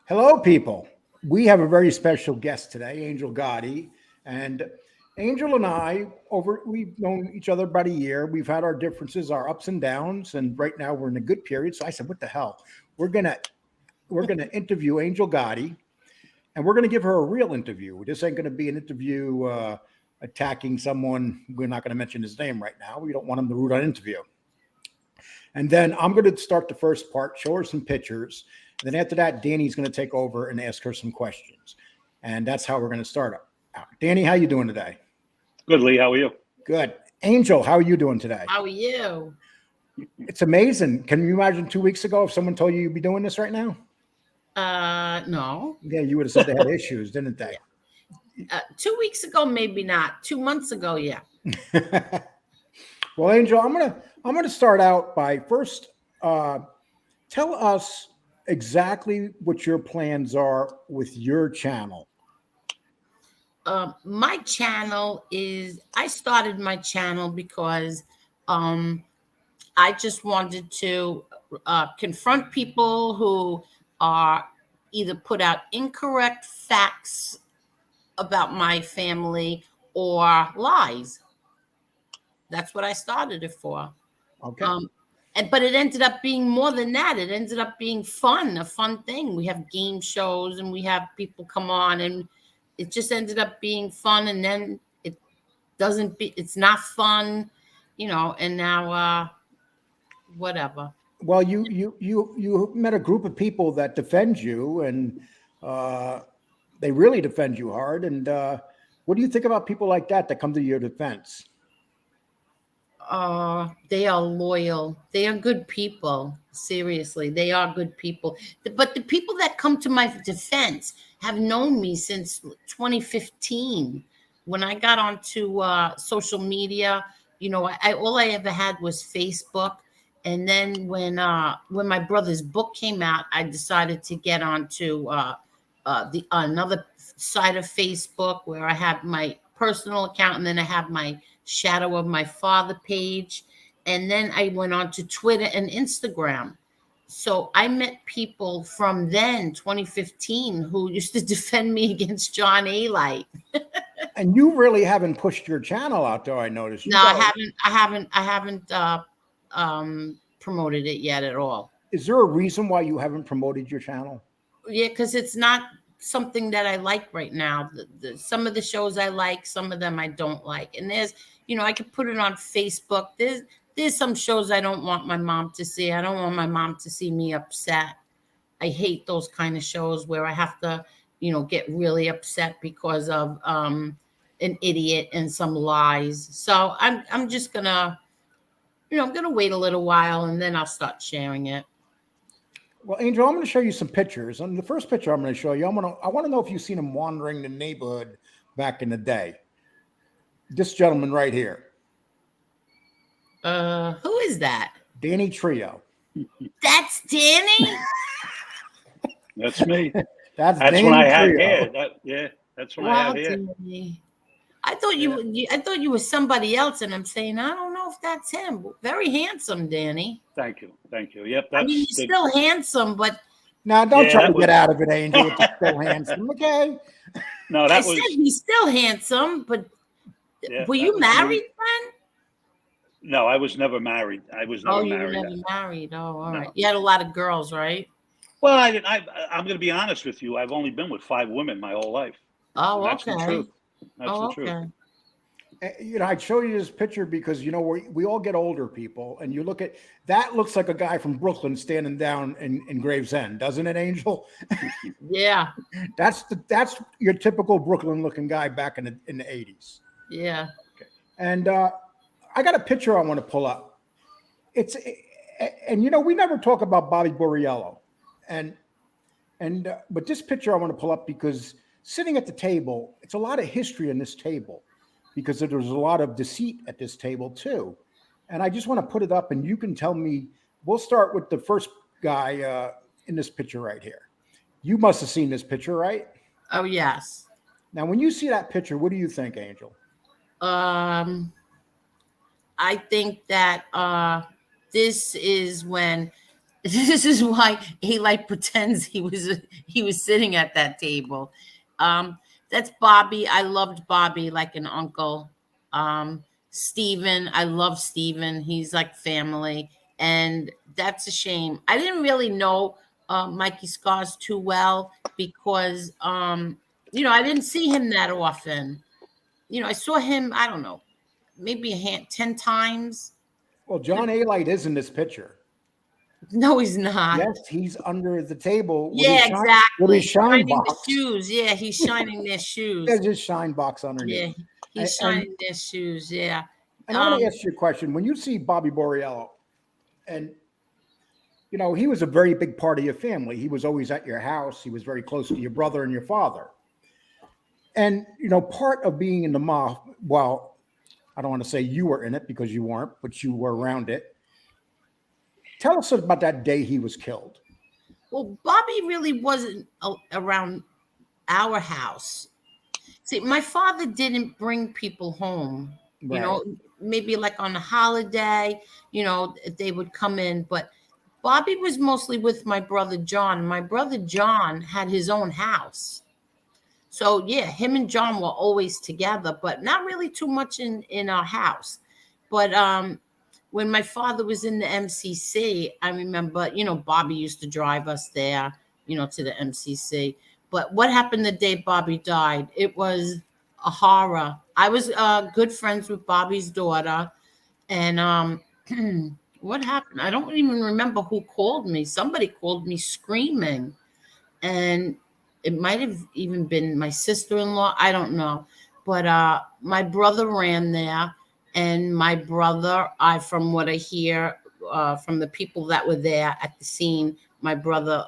Hello, people. We have a very special guest today, Angel Gotti. And Angel and I, we've known each other about a year. We've had our differences, our ups and downs, and right now we're in a good period. So I said, what the hell? We're gonna we're gonna interview Angel Gotti, and we're gonna give her a real interview. This ain't gonna be an interview attacking someone. We're not gonna mention his name right now. We don't want him to root on interview. And then I'm going to start the first part, show her some pictures. And then after that, Danny's going to take over and ask her some questions. And that's how we're going to start out. Danny, how you doing today? Good, Lee. How are you? Good. Angel, how are you doing today? How are you? It's amazing. Can you imagine 2 weeks ago if someone told you you'd be doing this right now? No. Yeah, you would have said they had issues, didn't they? 2 weeks ago, maybe not. 2 months ago, yeah. Well, Angel, I'm gonna start out by first tell us exactly what your plans are with your channel. My channel I started my channel because I just wanted to confront people who are either put out incorrect facts about my family or lies. That's what I started it for. Okay. But it ended up being more than that. It ended up being a fun thing. We have game shows and we have people come on, and it just ended up being fun. And then it's not fun, and now whatever. Well, you met a group of people that defend you, and they really defend you hard. And what do you think about people like that come to your defense? They are loyal. They are good people. Seriously, they are good people. But the people that come to my defense have known me since 2015. When I got onto social media, all I ever had was Facebook. And then when my brother's book came out, I decided to get onto another side of Facebook where I have my personal account, and then I have my Shadow of My Father page, and then I went on to Twitter and Instagram. So I met people from then, 2015, who used to defend me against John Alite. And you really haven't pushed your channel out there, I noticed. I haven't promoted it yet at all. Is there a reason why you haven't promoted your channel? Yeah, because it's not something that I like right now. Some of the shows I like, some of them I don't like. And there's, I could put it on Facebook. There's some shows I don't want my mom to see. I don't want my mom to see me upset. I hate those kind of shows where I have to, get really upset because of an idiot and some lies. So I'm just gonna, I'm gonna wait a little while and then I'll start sharing it. Well, Angel, I'm going to show you some pictures. And the first picture I'm going to show you, I want to know if you've seen him wandering the neighborhood back in the day. This gentleman right here. Who is that? Danny Trio. That's Danny? That's me. That's Danny when I had hair. That's when I had hair. Danny. I thought you were somebody else, and I'm saying I don't know if that's him. Very handsome, Danny. Thank you. Yep. He's still handsome, but now don't try to get out of it, Angel. It's still handsome, okay? No, I said he's still handsome, but were you married then? No, I was never married. I was never married. You were never married. Oh, all right. You had a lot of girls, right? Well, I'm going to be honest with you. I've only been with 5 women my whole life. Oh, That's okay. the truth. That's the truth. I'd show you this picture because, we all get older, people, and you look at that looks like a guy from Brooklyn standing down in Gravesend, doesn't it, Angel? Yeah. That's your typical Brooklyn looking guy back in the 80s. Yeah. Okay. And I got a picture I want to pull up. We never talk about Bobby Borriello, but this picture I want to pull up because sitting at the table, it's a lot of history in this table because there's a lot of deceit at this table too. And I just want to put it up and you can tell me, we'll start with the first guy in this picture right here. You must have seen this picture, right? Oh, yes. Now, when you see that picture, what do you think, Angel? I think that this is when This is why he like pretends he was sitting at that table. That's Bobby. I loved Bobby like an uncle. Steven, I love Steven. He's like family. And that's a shame. I didn't really know Mikey Scars too well because I didn't see him that often. I saw him, I don't know, maybe 10 times. Well, John Alite is in this picture. No, he's not. Yes, he's under the table with Yeah, his exactly. shine Shining box. the shoes. Yeah, he's shining their shoes. There's his shine box underneath. Yeah, he's shining their shoes. Yeah. And I want to ask you a question. When you see Bobby Borriello, and he was a very big part of your family. He was always at your house. He was very close to your brother and your father. And part of being in the mob, well, I don't want to say you were in it because you weren't, but you were around it. Tell us about that day he was killed. Well, Bobby really wasn't around our house. See, my father didn't bring people home. Right. Maybe like on a holiday, they would come in. But Bobby was mostly with my brother John. My brother John had his own house. So, yeah, him and John were always together, but not really too much in our house. But when my father was in the MCC, I remember, Bobby used to drive us there, to the MCC. But what happened the day Bobby died? It was a horror. I was good friends with Bobby's daughter. And what happened? I don't even remember who called me. Somebody called me screaming. And it might have even been my sister-in-law. I don't know. But my brother ran there. And my brother, from what I hear from the people that were there at the scene, my brother,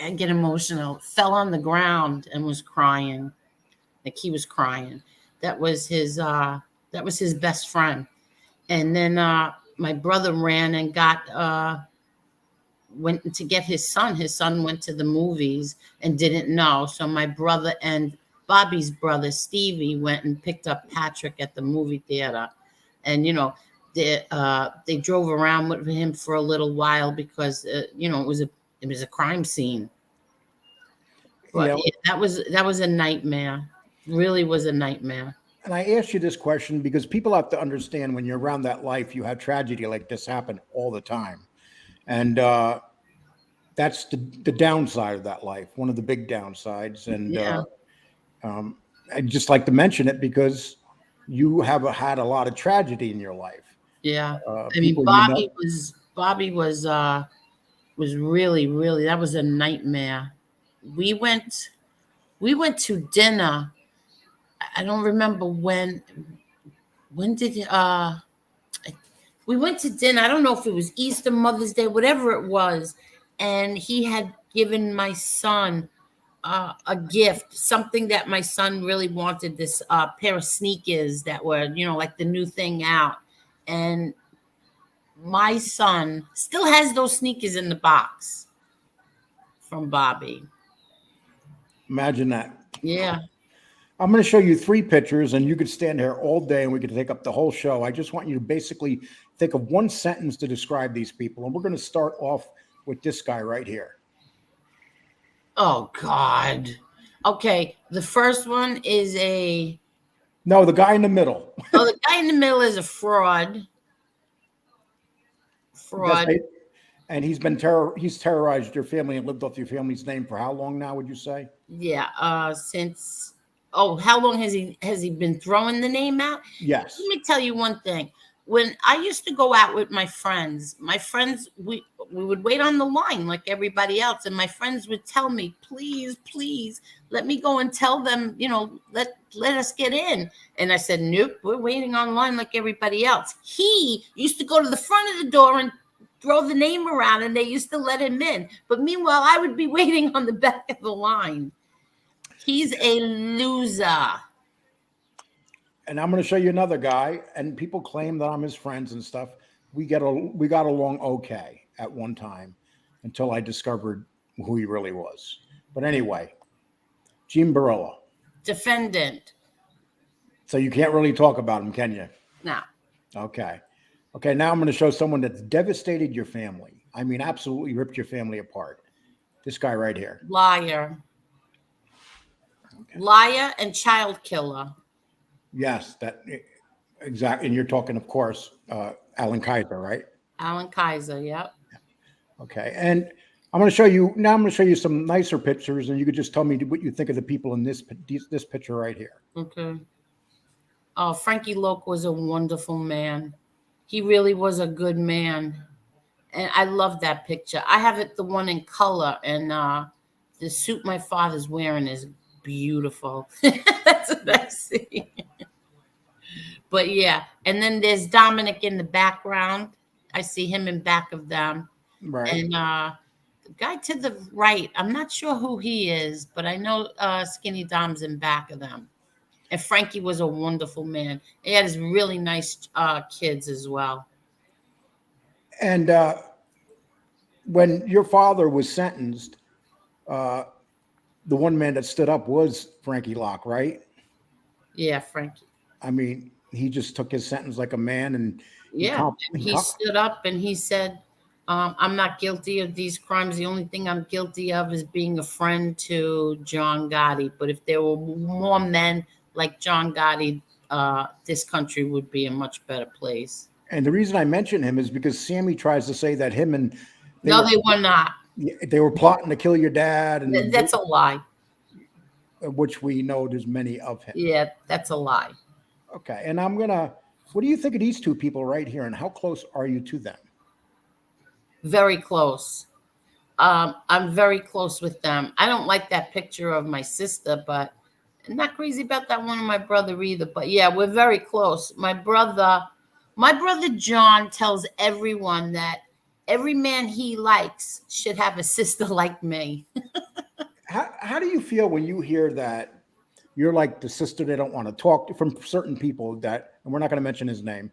I get emotional, fell on the ground and was crying. Like he was crying. That was his best friend. And then my brother ran and went to get his son. His son went to the movies and didn't know. So my brother and Bobby's brother, Stevie, went and picked up Patrick at the movie theater. And, they drove around with him for a little while because, it was a crime scene. But yeah, that was a nightmare. Really was a nightmare. And I asked you this question because people have to understand when you're around that life, you have tragedy like this happen all the time. And that's the downside of that life, one of the big downsides. And Yeah. I'd just like to mention it because you have had a lot of tragedy in your life. Yeah. I mean, people Bobby was really, really, that was a nightmare. We went to dinner. I don't remember when did we went to dinner. I don't know if it was Easter, Mother's Day, whatever it was. And he had given my son a gift, something that my son really wanted, this pair of sneakers that were, like the new thing out. And my son still has those sneakers in the box from Bobby. Imagine that. Yeah. I'm going to show you 3 pictures and you could stand here all day and we could take up the whole show. I just want you to basically think of one sentence to describe these people. And we're going to start off with this guy right here. Oh, God. Okay. The first one is No, the guy in the middle. Oh, the guy in the middle is a fraud. And he's terrorized your family and lived off your family's name for how long now, would you say? Yeah. Since, how long has he been throwing the name out? Yes. Let me tell you one thing. When I used to go out with my friends, we would wait on the line like everybody else. And my friends would tell me, please, let me go and tell them, let us get in. And I said, nope, we're waiting online like everybody else. He used to go to the front of the door and throw the name around and they used to let him in. But meanwhile, I would be waiting on the back of the line. He's a loser. And I'm going to show you another guy, and people claim that I'm his friends and stuff. We got along okay at one time until I discovered who he really was. But anyway, Gene Barillo. Defendant. So you can't really talk about him, can you? No. Okay. Okay, now I'm going to show someone that's devastated your family. I mean, absolutely ripped your family apart. This guy right here. Liar. Okay. Liar and child killer. Yes, that exactly. And you're talking, of course, Alan Kaiser, right? Alan Kaiser, yep. Okay, and I'm going to show you now. I'm going to show you some nicer pictures, and you could just tell me what you think of the people in this picture right here. Okay. Oh, Frankie Loke was a wonderful man. He really was a good man. And I love that picture. I have it, the one in color, and the suit my father's wearing is beautiful. That's what I see. But yeah, and then there's Dominic in the background. I see him in back of them. Right. And the guy to the right, I'm not sure who he is, but I know Skinny Dom's in back of them. And Frankie was a wonderful man. He had his really nice kids as well. And when your father was sentenced, the one man that stood up was Frankie Locke, right? Yeah, Frankie. I mean, he just took his sentence like a man, and Yeah, he stood up and he said, I'm not guilty of these crimes. The only thing I'm guilty of is being a friend to John Gotti. But if there were more men like John Gotti, this country would be a much better place. And the reason I mention him is because Sammy tries to say that him and they were not. They were plotting to kill your dad, and that's a lie. Which we know there's many of him. Yeah, that's a lie. Okay, and what do you think of these two people right here, and how close are you to them? Very close. I'm very close with them. I don't like that picture of my sister, but I'm not crazy about that one of my brother either. But yeah, we're very close. My brother John tells everyone that every man he likes should have a sister like me. How do you feel when you hear that you're like the sister they don't want to talk to, from certain people that, and we're not going to mention his name,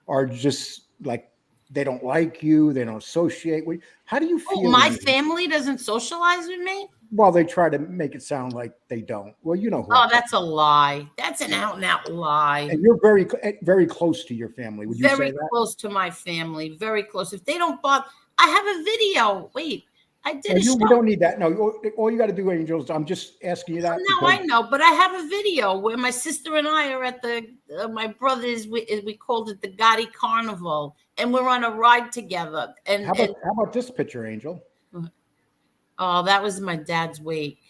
are just like, they don't like you, they don't associate with you? How do you feel? My family doesn't socialize with me? Well, they try to make it sound like they don't. Well, you know who. Oh, that's a lie. That's an out and out lie. And you're very, very close to your family. Would you say that? Very close to my family. Very close. If they don't bother, I have a video. Wait, I did a show. We don't need that. No, all you got to do, Angels, I'm just asking you that. No, I know, but I have a video where my sister and I are at the, my brother's, we called it the Gotti Carnival, and we're on a ride together. And how about this picture, Angel? Oh, that was my dad's wake.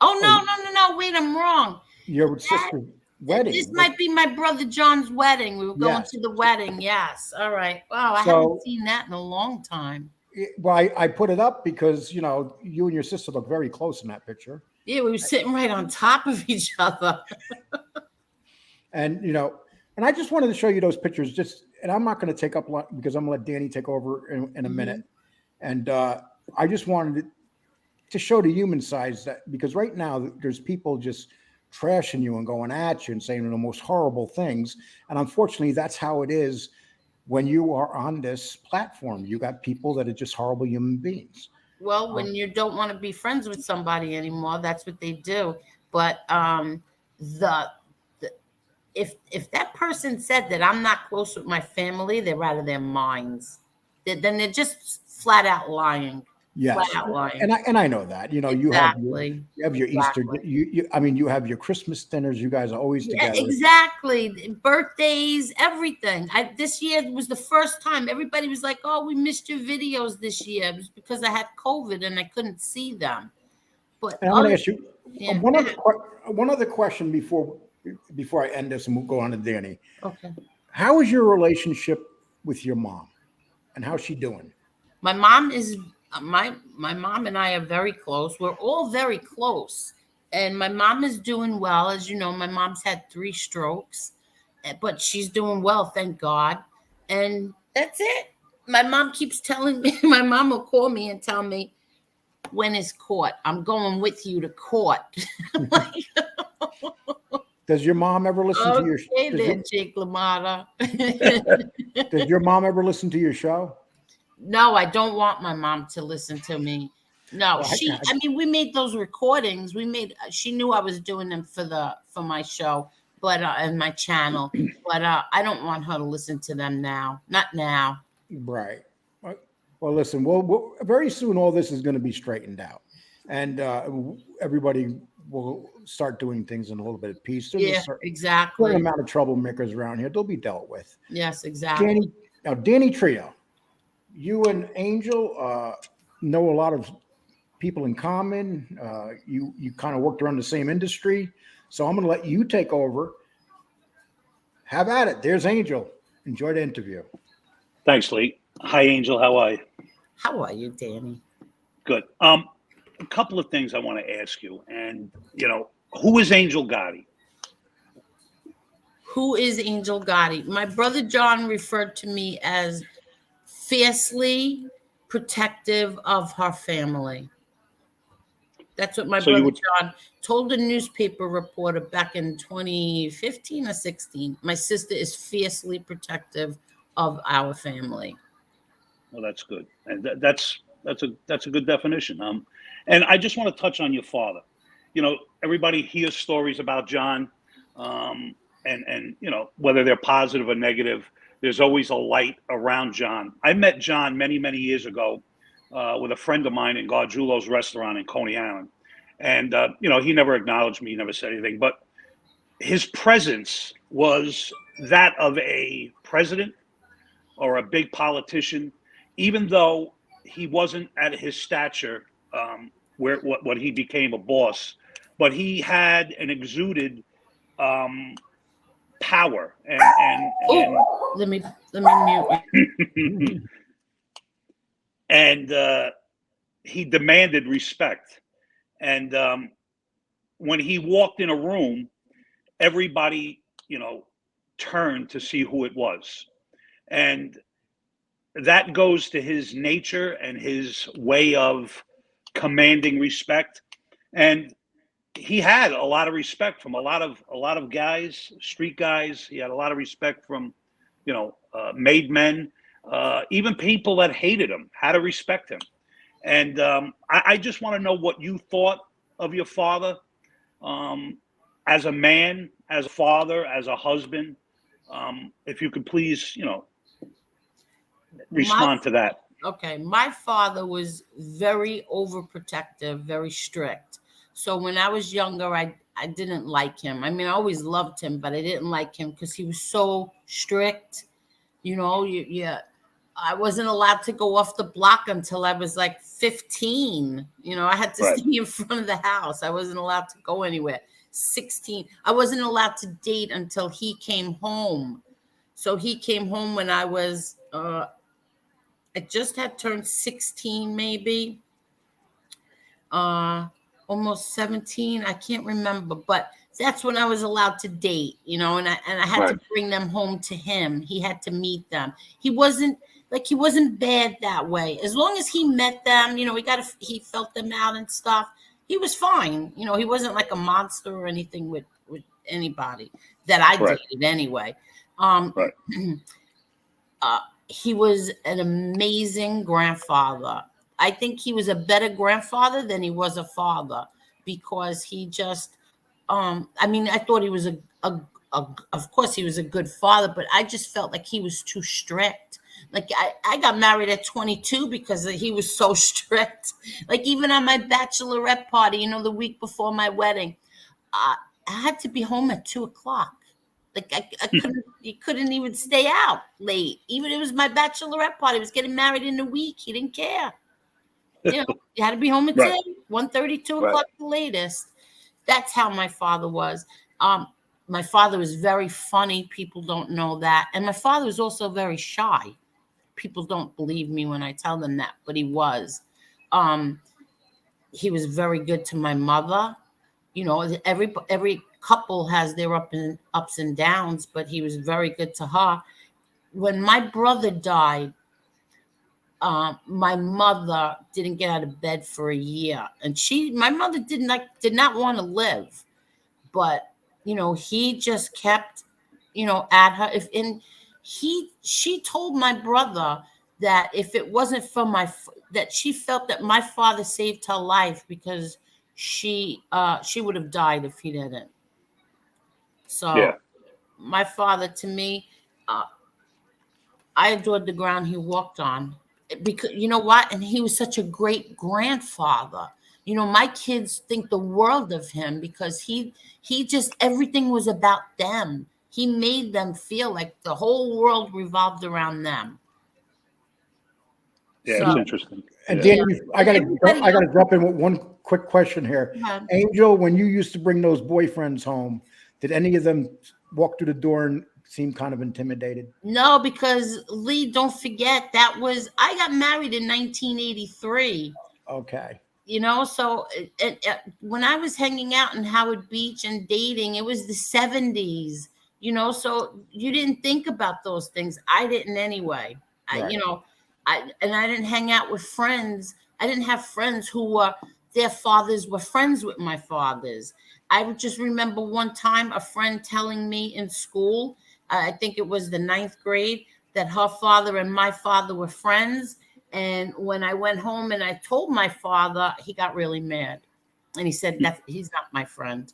Oh, no. Wait, I'm wrong. Your sister's wedding. This might be my brother John's wedding. We were going to the wedding. Yes. All right. Wow. I haven't seen that in a long time. Well, I put it up because, you and your sister look very close in that picture. Yeah, we were sitting right on top of each other. And, and I just wanted to show you those pictures and I'm not going to take up a lot because I'm going to let Danny take over in a minute. And I just wanted to show the human sides, that because right now there's people just trashing you and going at you and saying the most horrible things. And unfortunately, that's how it is when you are on this platform. You got people that are just horrible human beings. Well, when you don't want to be friends with somebody anymore, that's what they do. But if that person said that I'm not close with my family, they're out of their minds. Then they're just flat out lying. Yes, and I know that. Exactly. You have your Easter. You have your Christmas dinners. You guys are always together. Exactly. Birthdays, everything. This year was the first time everybody was like, "Oh, we missed your videos this year." It was because I had COVID and I couldn't see them. But I'm going to ask you one other question before I end this, and we'll go on to Danny. Okay. How is your relationship with your mom, and how's she doing? My mom is. My mom and I are very close. We're all very close. And my mom is doing well. As you know, my mom's had 3 strokes, but she's doing well, thank God. And that's it. My mom keeps telling me, my mom will call me and tell me, when is court? I'm going with you to court. Does your mom ever listen to your show? Jake LaMotta. Does your mom ever listen to your show? No, I don't want my mom to listen to me. No, we made those recordings. She knew I was doing them for my show, but and my channel. But I don't want her to listen to them now. Not now. Right. Well, listen. Well, very soon all this is going to be straightened out, and everybody will start doing things in a little bit of peace. There's a Yeah, certain exactly. amount of troublemakers around here. They'll be dealt with. Yes, exactly. Danny Trio, you and Angel know a lot of people in common. You kind of worked around the same industry, so I'm going to let you take over. Have at it. There's Angel. Enjoy the interview. Thanks, Lee. Hi, Angel. How are you? How are you, Danny? Good. A couple of things I want to ask you. And, who is Angel Gotti? Who is Angel Gotti? My brother John referred to me as fiercely protective of her family. That's what my So you brother would, John told a newspaper reporter back in 2015 or 16. My sister is fiercely protective of our family. well, that's good. And that's a good definition. And I just want to touch on your father. Everybody hears stories about John, and whether they're positive or negative, there's always a light around John. I met John many, many years ago with a friend of mine in Gargiulo's restaurant in Coney Island. And, he never acknowledged me, he never said anything, but his presence was that of a president or a big politician, even though he wasn't at his stature what he became a boss, but he had and exuded power and let me mute. and he demanded respect. And when he walked in a room, everybody, turned to see who it was. And that goes to his nature and his way of commanding respect. And he had a lot of respect from a lot of guys, street guys. He had a lot of respect from, made men, even people that hated him had to respect him. And I just want to know what you thought of your father as a man, as a father, as a husband. If you could please, respond to that. Okay. My father was very overprotective, very strict. So when I was younger, I didn't like him. I mean, I always loved him, but I didn't like him because he was so strict. I wasn't allowed to go off the block until I was like 15. I had to stay in front of the house. I wasn't allowed to go anywhere. 16. I wasn't allowed to date until he came home. So he came home when I was, I just had turned 16, maybe. Almost 17. I can't remember, but that's when I was allowed to date, and I had to bring them home to him. He had to meet them. He wasn't bad that way. As long as he met them, he felt them out and stuff. He was fine. He wasn't like a monster or anything with anybody that I dated anyway. He was an amazing grandfather. I think he was a better grandfather than he was a father because he just, I thought he was of course he was a good father, but I just felt like he was too strict. Like I got married at 22 because he was so strict. Like even on my bachelorette party, the week before my wedding, I had to be home at 2:00. Like I couldn't even stay out late. Even it was my bachelorette party. I was getting married in a week. He didn't care. You had to be home at 1:30, 2:00 the latest. That's how my father was. My father was very funny. People don't know that. And my father was also very shy. People don't believe me when I tell them that, but he was. He was very good to my mother. Every couple has their ups and downs, but he was very good to her. When my brother died, my mother didn't get out of bed for a year, and my mother did not want to live, but he just kept at her. She told my brother that if it wasn't for that she felt that my father saved her life because she would have died if he didn't. So Yeah. my father, to me, uh, I adored the ground he walked on, because you know what? And he was such a great grandfather. My kids think the world of him because he just everything was about them. He made them feel like the whole world revolved around them. Yeah, it's So interesting. And Yeah. yeah, Danny, and everybody I gotta else jump in with one quick question here. had. Angel, when you used to bring those boyfriends home, did any of them walk through the door and seem kind of intimidated? No, because Lee, don't forget that was I got married in 1983. Okay. So when I was hanging out in Howard Beach and dating, it was the 70s. So you didn't think about those things. I didn't anyway. I Right. you know I didn't hang out with friends. I didn't have friends who were their fathers were friends with my fathers. I would just remember one time a friend telling me in school, I think it was the ninth grade, that her father and my father were friends. And when I went home and I told my father, he got really mad. And he said, that he's not my friend.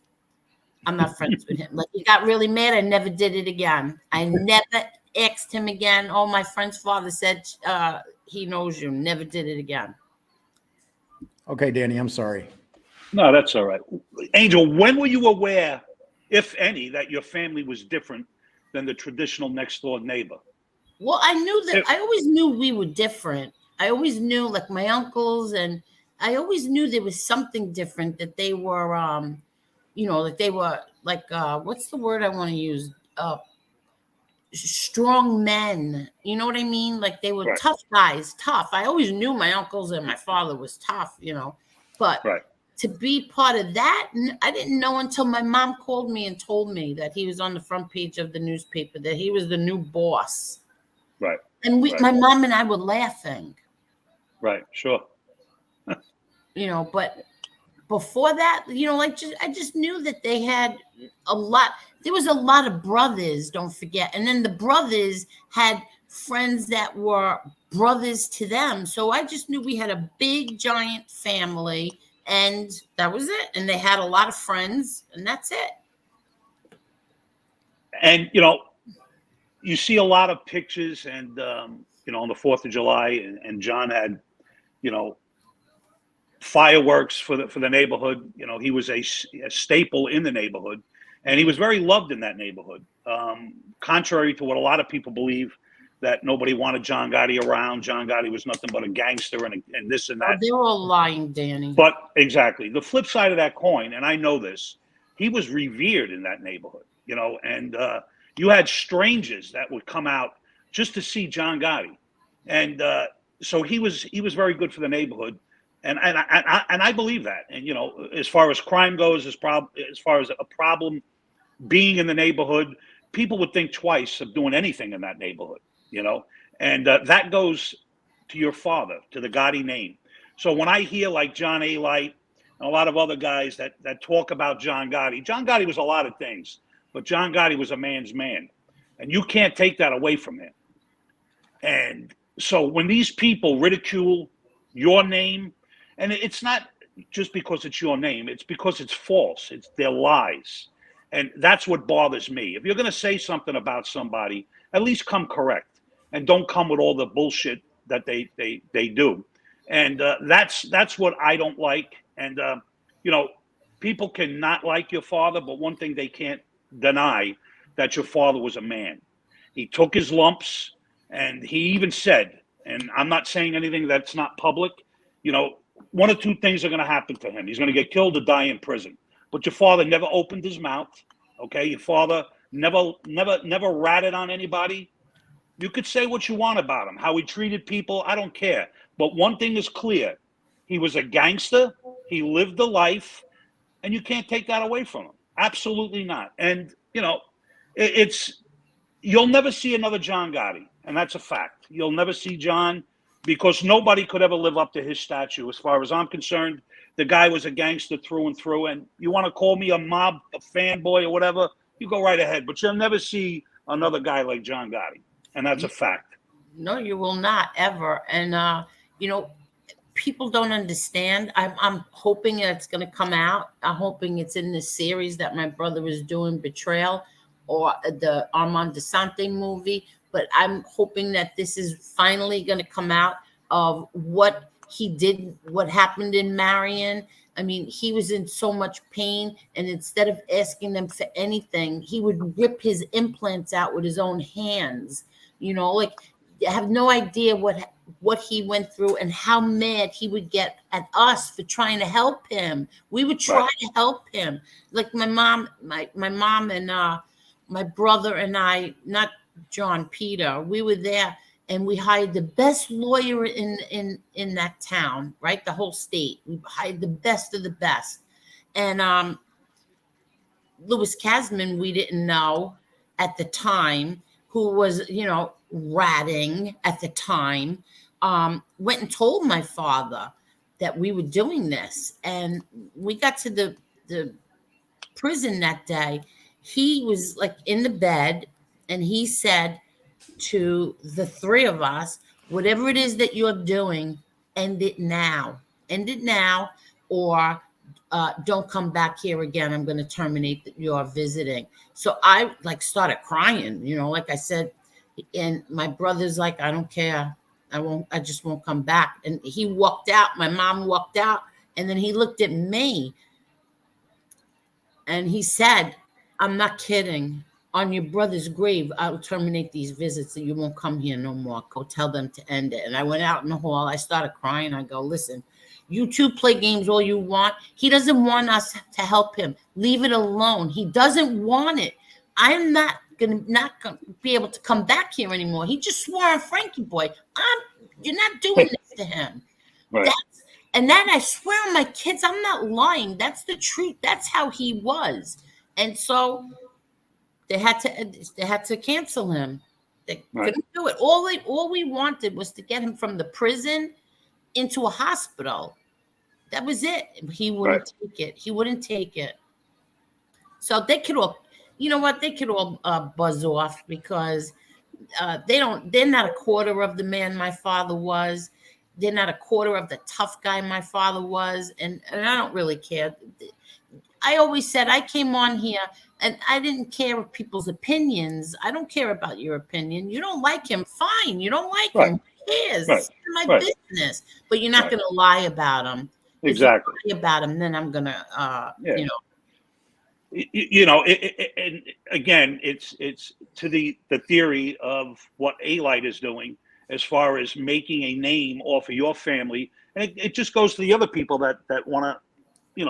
I'm not friends with him. Like, he got really mad. I never did it again. I never asked him again. Oh, my friend's father said he knows you. Never did it again. Okay, Danny, I'm sorry. No, that's all right. Angel, when were you aware, if any, that your family was different than the traditional next door neighbor? Well, I knew that If, I always knew we were different. I always knew, like my uncles, and I always knew there was something different, that they were like they were like what's the word I want to use? Strong men. You know what I mean? Like they were right, tough guys, tough. I always knew my uncles and my father was tough. But right, to be part of that, I didn't know until my mom called me and told me that he was on the front page of the newspaper, that he was the new boss. right, And right, my mom and I were laughing, right. Sure. but before that, I just knew that they had a lot. There was a lot of brothers, don't forget. And then the brothers had friends that were brothers to them. So I just knew we had a big, giant family, and that was it. And they had a lot of friends, and that's it. And you see a lot of pictures, and on the 4th of July, and John had, you know, fireworks for the neighborhood. He was a staple in the neighborhood, and he was very loved in that neighborhood. Contrary to what a lot of people believe, that nobody wanted John Gotti around. John Gotti was nothing but a gangster and this and Oh, that. they were all lying, Danny. But exactly the flip side of that coin, and I know this, he was revered in that neighborhood. And you had strangers that would come out just to see John Gotti, and so he was very good for the neighborhood. And I believe that. And as far as crime goes, as far as a problem being in the neighborhood, people would think twice of doing anything in that neighborhood. You know, and that goes to your father, to the Gotti name. So when I hear like John Alite and a lot of other guys that talk about John Gotti was a lot of things, but John Gotti was a man's man, and you can't take that away from him. And so when these people ridicule your name, and it's not just because it's your name, it's because it's false, it's their lies. And that's what bothers me. If you're going to say something about somebody, at least come correct, and don't come with all the bullshit that they do. And that's what I don't like. And you know, people can not like your father, but one thing they can't deny, that your father was a man. He took his lumps, and he even said, and I'm not saying anything that's not public, you know, one or two things are going to happen to him. He's going to get killed or die in prison. But your father never opened his mouth. Okay, your father never ratted on anybody. You could say what you want about him, how he treated people. I don't care. But one thing is clear: he was a gangster. He lived a life, and you can't take that away from him. Absolutely not. And it's you'll never see another John Gotti, and that's a fact. You'll never see John, because nobody could ever live up to his statue. As far as I'm concerned, the guy was a gangster through and through. And you want to call me a fanboy or whatever, you go right ahead. But you'll never see another guy like John Gotti, and that's a fact. No, you will not ever. And you know, people don't understand. I'm hoping that it's going to come out. I'm hoping it's in this series that my brother is doing, Betrayal, or the Armand DeSante movie. But I'm hoping that this is finally going to come out of what he did, what happened in Marion. I mean, he was in so much pain, and instead of asking them for anything, he would rip his implants out with his own hands. You know, like, I have no idea what he went through and how mad he would get at us for trying to help him. We would try to help him. Like my mom and my brother and I, not John, Peter, we were there, and we hired the best lawyer in that town, right? The whole state. We hired the best of the best. And Louis Casman, we didn't know at the time, who was, ratting at the time, went and told my father that we were doing this. And we got to the prison that day. He was like in the bed, and he said to the three of us, whatever it is that you're doing, end it now, or don't come back here again. I'm going to terminate your visiting. So I started crying, like I said, and my brother's like, I don't care. I just won't come back. And he walked out. My mom walked out, and then he looked at me and he said, I'm not kidding. On your brother's grave, I will terminate these visits, and you won't come here no more. Go tell them to end it. And I went out in the hall. I started crying. I go, listen, you two play games all you want. He doesn't want us to help him. Leave it alone. He doesn't want it. I'm not gonna be able to come back here anymore. He just swore on Frankie Boy. You're not doing this to him. Right. And that I swear on my kids, I'm not lying. That's the truth. That's how he was. And so they had to cancel him. They couldn't do it. All we wanted was to get him from the prison into a hospital. That was it. He wouldn't take it. He wouldn't take it. So they could all, they could all buzz off, because they're not a quarter of the man my father was. They're not a quarter of the tough guy my father was. And I don't really care. I always said, I came on here and I didn't care of people's opinions. I don't care about your opinion. You don't like him, fine. You don't like him, who cares? It's my business. But you're not going to lie about him. Exactly. If you lie about him, then I'm going to, and again, it's to the theory of what Alite is doing as far as making a name off of your family. And it just goes to the other people that want to,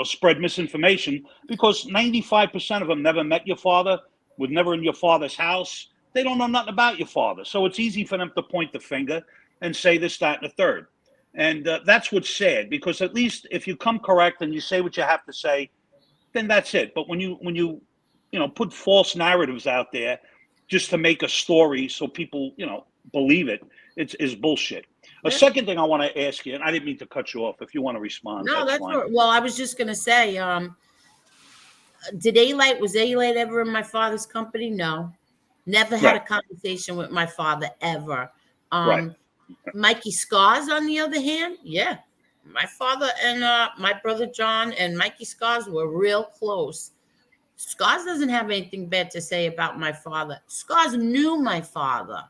spread misinformation, because 95% of them never met your father, was never in your father's house. They don't know nothing about your father. So it's easy for them to point the finger and say this, that, and the third. And that's what's sad, because at least if you come correct and you say what you have to say, then that's it. But when you put false narratives out there just to make a story so people, believe it, is bullshit. A second thing I want to ask you, and I didn't mean to cut you off. If you want to respond, no, that's fine. well, I was just gonna say, was Alite ever in my father's company? No, never had a conversation with my father ever. Mikey Scars, on the other hand, yeah, my father and my brother John and Mikey Scars were real close. Scars doesn't have anything bad to say about my father. Scars knew my father.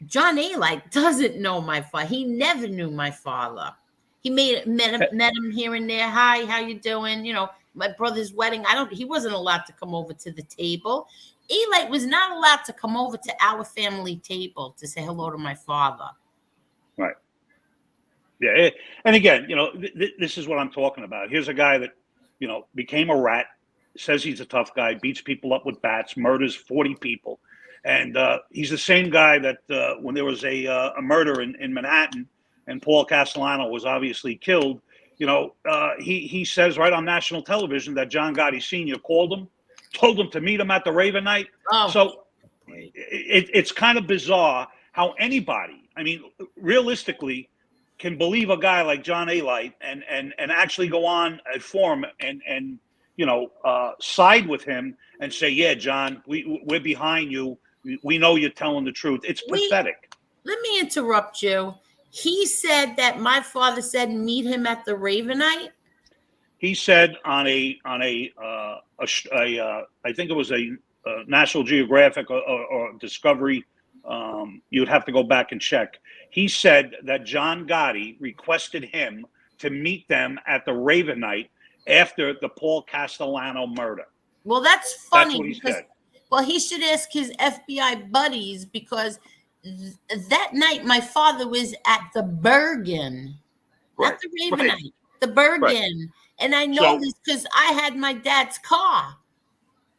John Alite doesn't know my father. He never knew my father. He met him here and there. Hi, how you doing? My brother's wedding. He wasn't allowed to come over to the table. Alite was not allowed to come over to our family table to say hello to my father. Right. Yeah. And again, this is what I'm talking about. Here's a guy that, became a rat, says he's a tough guy, beats people up with bats, murders 40 people. And he's the same guy that when there was a murder in Manhattan and Paul Castellano was obviously killed, he says right on national television that John Gotti Sr. called him, told him to meet him at the Raven night. Oh. So it's kind of bizarre how anybody, realistically, can believe a guy like John Alite and actually go on a forum and side with him and say, yeah, John, we're behind you. We know you're telling the truth. It's pathetic. Let me interrupt you. He said that my father said meet him at the Ravenite. He said on a I think it was a National Geographic or Discovery. You'd have to go back and check. He said that John Gotti requested him to meet them at the Ravenite after the Paul Castellano murder. Well, that's funny. That's what he said. Well, he should ask his FBI buddies, because that night my father was at the Bergen, Right. not the Ravenite, Right. the Bergen. Right. And I know this because I had my dad's car.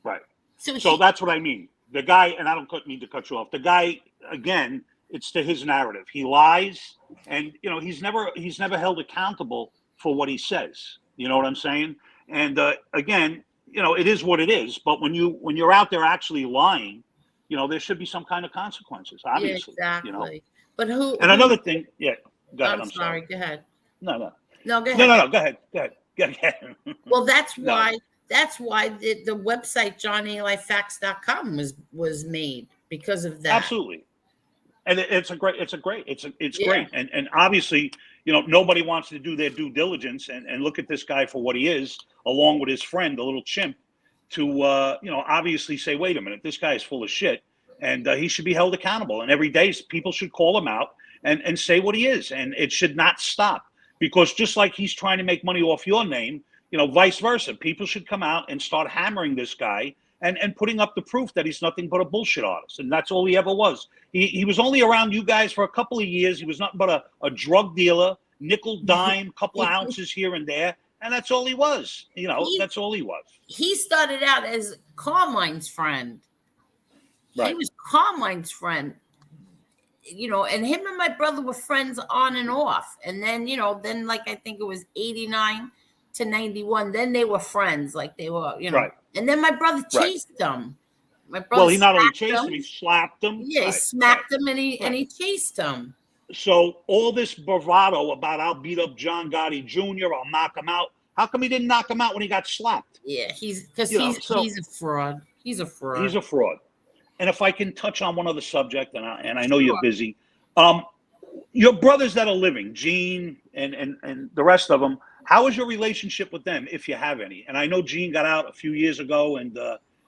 Right. So that's what I mean. The guy, and I don't mean to cut you off. The guy, again, it's to his narrative. He lies, and he's never held accountable for what he says. You know what I'm saying? And again, it is what it is. But when you're out there actually lying, there should be some kind of consequences. Obviously, yeah, exactly. But who? And another thing, yeah. Go ahead. I'm sorry. Go ahead. No, go ahead. No. Go ahead. Well, that's why. That's why the website johnnylifax.com was made, because of that. Absolutely. And it's great. And obviously, nobody wants to do their due diligence and look at this guy for what he is, along with his friend, the little chimp, to obviously say, wait a minute, this guy is full of shit, and he should be held accountable. And every day people should call him out and say what he is. And it should not stop, because just like he's trying to make money off your name, vice versa, people should come out and start hammering this guy and putting up the proof that he's nothing but a bullshit artist. And that's all he ever was. He was only around you guys for a couple of years. He was nothing but a drug dealer, nickel, dime, couple of ounces here and there. And that's all he was. That's all he was. He started out as Carmine's friend. Right. He was Carmine's friend. And him and my brother were friends on and off. And then, then like I think it was 89 to 91, then they were friends. Like they were, Right. And then my brother chased him. My brother. Well, he not only chased him, he slapped him. Yeah, he smacked him and he chased him. So all this bravado about I'll beat up John Gotti Jr., I'll knock him out. How come he didn't knock him out when he got slapped? Yeah, he's a fraud. He's a fraud. He's a fraud. And if I can touch on one other subject, and I know you're busy, your brothers that are living, Gene and the rest of them, how is your relationship with them, if you have any? And I know Gene got out a few years ago, and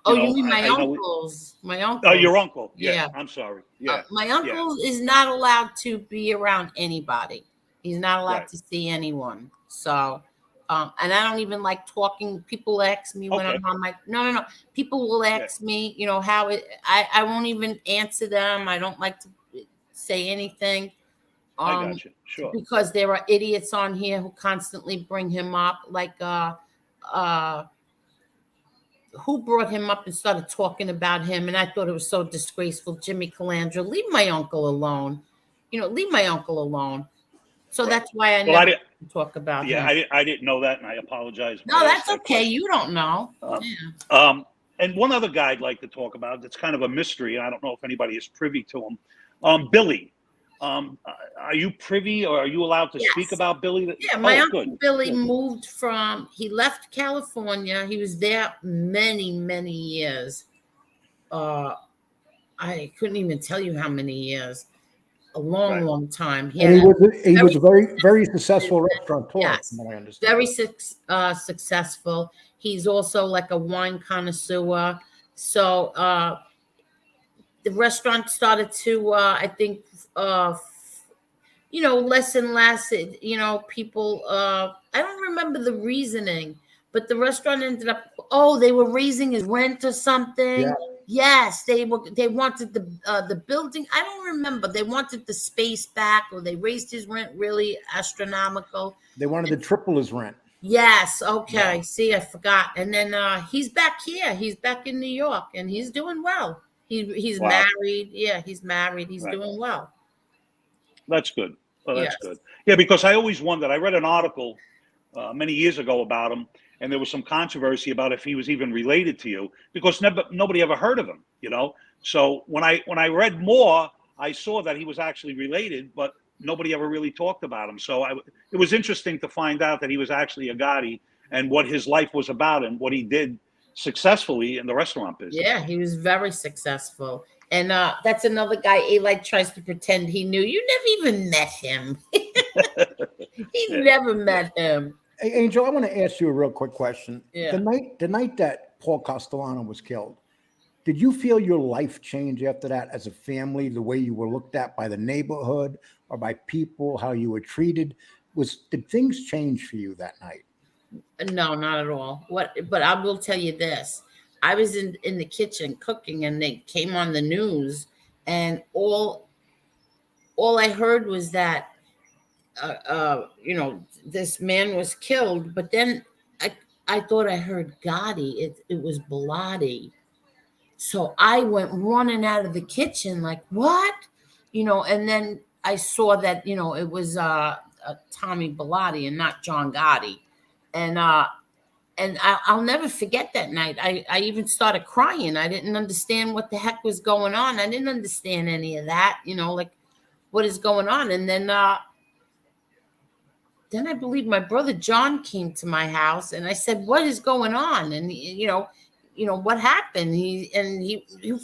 you mean my uncles? My uncle. Oh, your uncle. Yeah. I'm sorry. Yeah. My uncle is not allowed to be around anybody. He's not allowed to see anyone. So, and I don't even like talking. People ask me when I'm on my. No. People will ask me, how it. I won't even answer them. I don't like to say anything. I got you. Sure. Because there are idiots on here who constantly bring him up, like who brought him up and started talking about him, and I thought it was so disgraceful. Jimmy Calandra, leave my uncle alone. Leave my uncle alone. So that's why I never talk about him. Yeah, I didn't know that, and I apologize. No, that's okay. You don't know. And one other guy I'd like to talk about that's kind of a mystery. I don't know if anybody is privy to him. Billy. Are you privy, or are you allowed to speak about Billy? Yeah, my uncle Billy moved he left California. He was there many, many years. I couldn't even tell you how many years. A long, long time. He was a very, very successful restaurateur. Yes, from what I understand. very successful. He's also like a wine connoisseur. So the restaurant started to, I think, less and less. People. I don't remember the reasoning, but the restaurant ended up. Oh, they were raising his rent or something. Yeah. Yes, they wanted the building. I don't remember. They wanted the space back, or they raised his rent really astronomical. They wanted to triple his rent. Yes. Okay. Yeah. See, I forgot. And then he's back here. He's back in New York, and he's doing well. He's married. Yeah, he's married. He's doing well. That's good. Oh, that's good. Yeah, because I always wondered. I read an article many years ago about him, and there was some controversy about if he was even related to you, because nobody ever heard of him. So when I read more, I saw that he was actually related, but nobody ever really talked about him. So it was interesting to find out that he was actually a Gotti, and what his life was about, and what he did successfully in the restaurant business. Yeah, he was very successful. And that's another guy. Alite tries to pretend he knew. You never even met him. He Yeah. never met him. Hey, Angel, I want to ask you a real quick question. Yeah. The night that Paul Castellano was killed, did you feel your life change after that as a family, the way you were looked at by the neighborhood or by people, how you were treated? Did things change for you that night? No, not at all. But I will tell you this. I was in the kitchen cooking and they came on the news and all I heard was that this man was killed, but then I thought I heard Gotti. It was Bilotti. So I went running out of the kitchen like, what? And then I saw that, it was Tommy Bilotti and not John Gotti. And I'll never forget that night. I even started crying. I didn't understand what the heck was going on. I didn't understand any of that, like what is going on. And then I believe my brother John came to my house and I said, what is going on? And what happened? He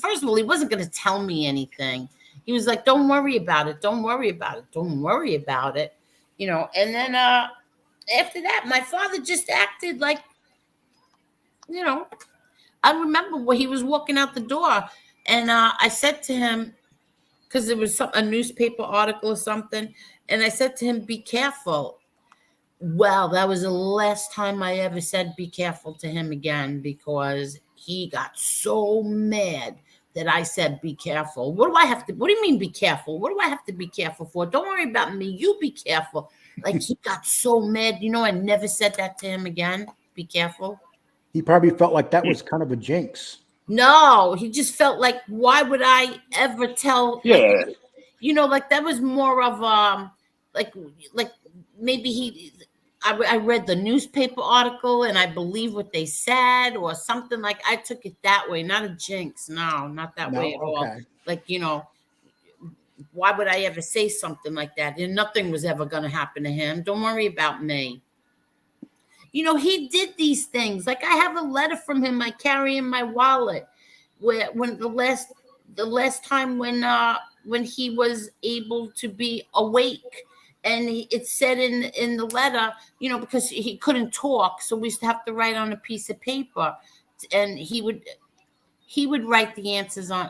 first of all, he wasn't going to tell me anything. He was like, don't worry about it. Don't worry about it. Don't worry about it. And then after that, my father just acted like, I remember when he was walking out the door and I said to him, because there was a newspaper article or something, and I said to him, be careful. Well, that was the last time I ever said be careful to him again, because he got so mad that I said be careful. What do you mean be careful? What do I have to be careful for? Don't worry about me. You be careful. Like, he got so mad. I never said that to him again. Be careful. He probably felt like that was kind of a jinx. No, he just felt like, why would I ever tell? Yeah. Like that was more of like maybe I read the newspaper article and I believe what they said or something. Like, I took it that way, not a jinx. No, not that way at all. Like, why would I ever say something like that? And nothing was ever going to happen to him. Don't worry about me. He did these things. Like, I have a letter from him I carry in my wallet where when the last time when he was able to be awake. And it said in the letter, because he couldn't talk, so we used to have to write on a piece of paper, and he would write the answers on,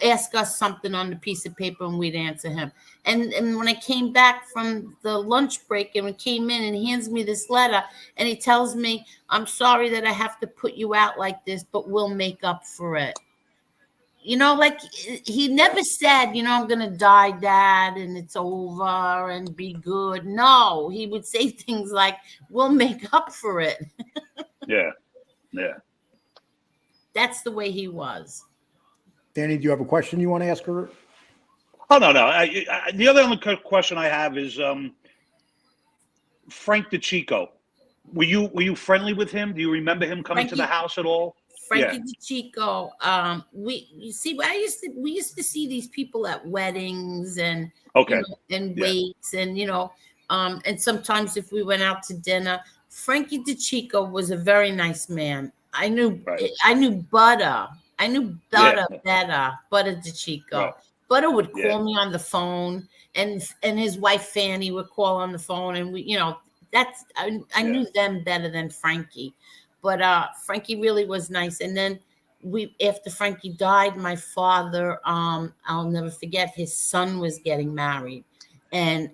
ask us something on the piece of paper, and we'd answer him. And when I came back from the lunch break and came in and he hands me this letter, and he tells me, I'm sorry that I have to put you out like this, but we'll make up for it. Like, he never said, I'm going to die, Dad, and it's over and be good. No, he would say things like, we'll make up for it. Yeah. Yeah. That's the way he was. Danny, do you have a question you want to ask her? Oh, no. The other question I have is Frank DeChico. Were you friendly with him? Do you remember him coming to the house at all? Frankie DeChico. We used to see these people at weddings and wakes and sometimes if we went out to dinner. Frankie DeChico was a very nice man. I knew Butter. I knew Butter better. Butter DeChico. Right. Butter would call me on the phone, and his wife Fanny would call on the phone, and we, I knew them better than Frankie. But Frankie really was nice. And then after Frankie died, my father, I'll never forget, his son was getting married. And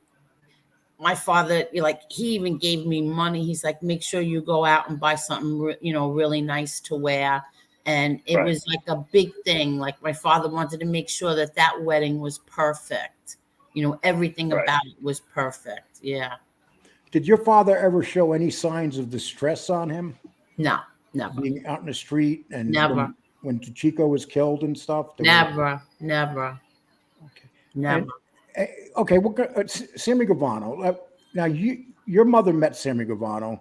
my father, he even gave me money. He's like, make sure you go out and buy something, really nice to wear. And it was like a big thing. Like, my father wanted to make sure that wedding was perfect. Everything about it was perfect. Yeah. Did your father ever show any signs of distress on him? No, never. Being out in the street and never. When DeChico was killed and stuff? Never. Okay. Never. Okay, Sammy Gravano. Now, your mother met Sammy Gravano,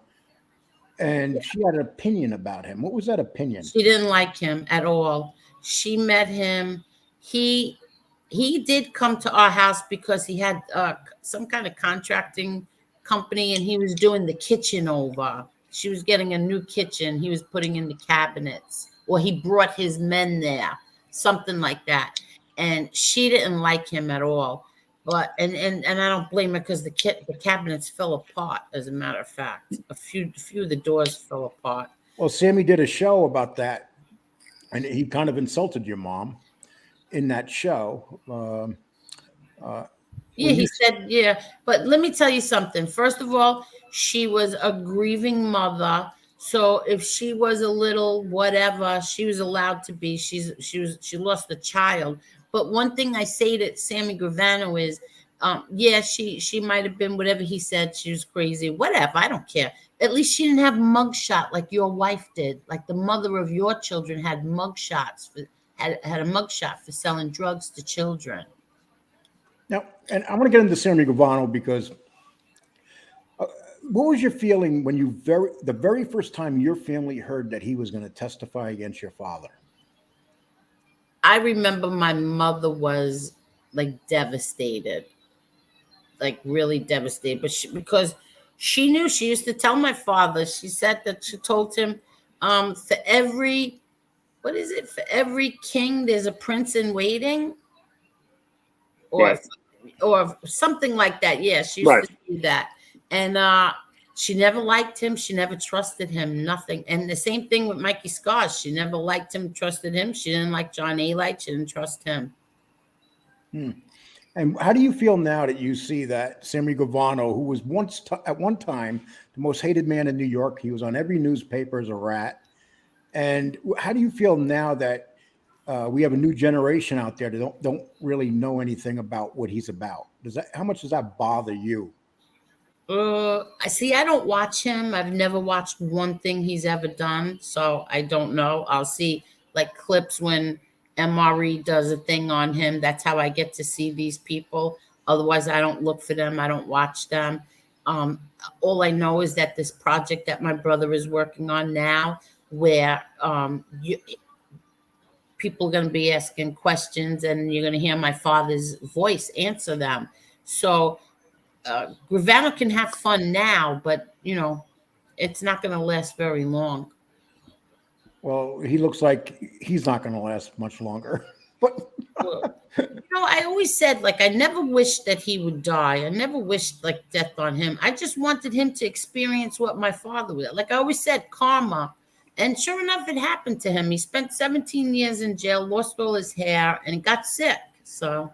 and she had an opinion about him. What was that opinion? She didn't like him at all. She met him. He did come to our house because he had some kind of contracting company, and he was doing the kitchen over. She was getting a new kitchen. He was putting in the cabinets, or he brought his men there. something like that. And she didn't like him at all. But and I don't blame her, because the cabinets fell apart. As a matter of fact, a few of the doors fell apart. Well, Sammy did a show about that, and he kind of insulted your mom in that show. Yeah, When you he said, yeah. But let me tell you something. First of all, she was a grieving mother. So if she was a little whatever, she was allowed to be. She lost a child. But one thing I say to Sammy Gravano is, yeah, she might have been whatever he said. She was crazy, whatever. I don't care. At least she didn't have mugshot like your wife did. Like the mother of your children had mugshots had a mugshot for selling drugs to children. now, and I want to get into Sammy Gravano because what was your feeling when the very first time your family heard that he was going to testify against your father? I remember my mother was like devastated, like really devastated. But because she knew, she used to tell my father, she said that she told him, for every, what is it? For every king, there's a prince in waiting, or Right. or something like that. Yeah, she used Right. to do that. And she never liked him. She never trusted him. Nothing. And the same thing with Mikey Scars. She never liked him, trusted him. She didn't like John Alite. She didn't trust him. Hmm. And how do you feel now that you see that Sammy Gravano, who was at one time the most hated man in New York, he was on every newspaper as a rat. And how do you feel now that we have a new generation out there that don't really know anything about what he's about? How much does that bother you? I see. I don't watch him. I've never watched one thing he's ever done, so I don't know. I'll see like clips when MRE does a thing on him. That's how I get to see these people. Otherwise, I don't look for them. I don't watch them. Um, all I know is that this project that my brother is working on now, where people are going to be asking questions, and you're going to hear my father's voice answer them. So Gravano can have fun now, but it's not going to last very long. Well, he looks like he's not going to last much longer. But Well, I always said, like, I never wished that he would die. I never wished like death on him. I just wanted him to experience what my father was. Like I always said, karma. And sure enough, it happened to him. He spent 17 years in jail, lost all his hair, and got sick. So,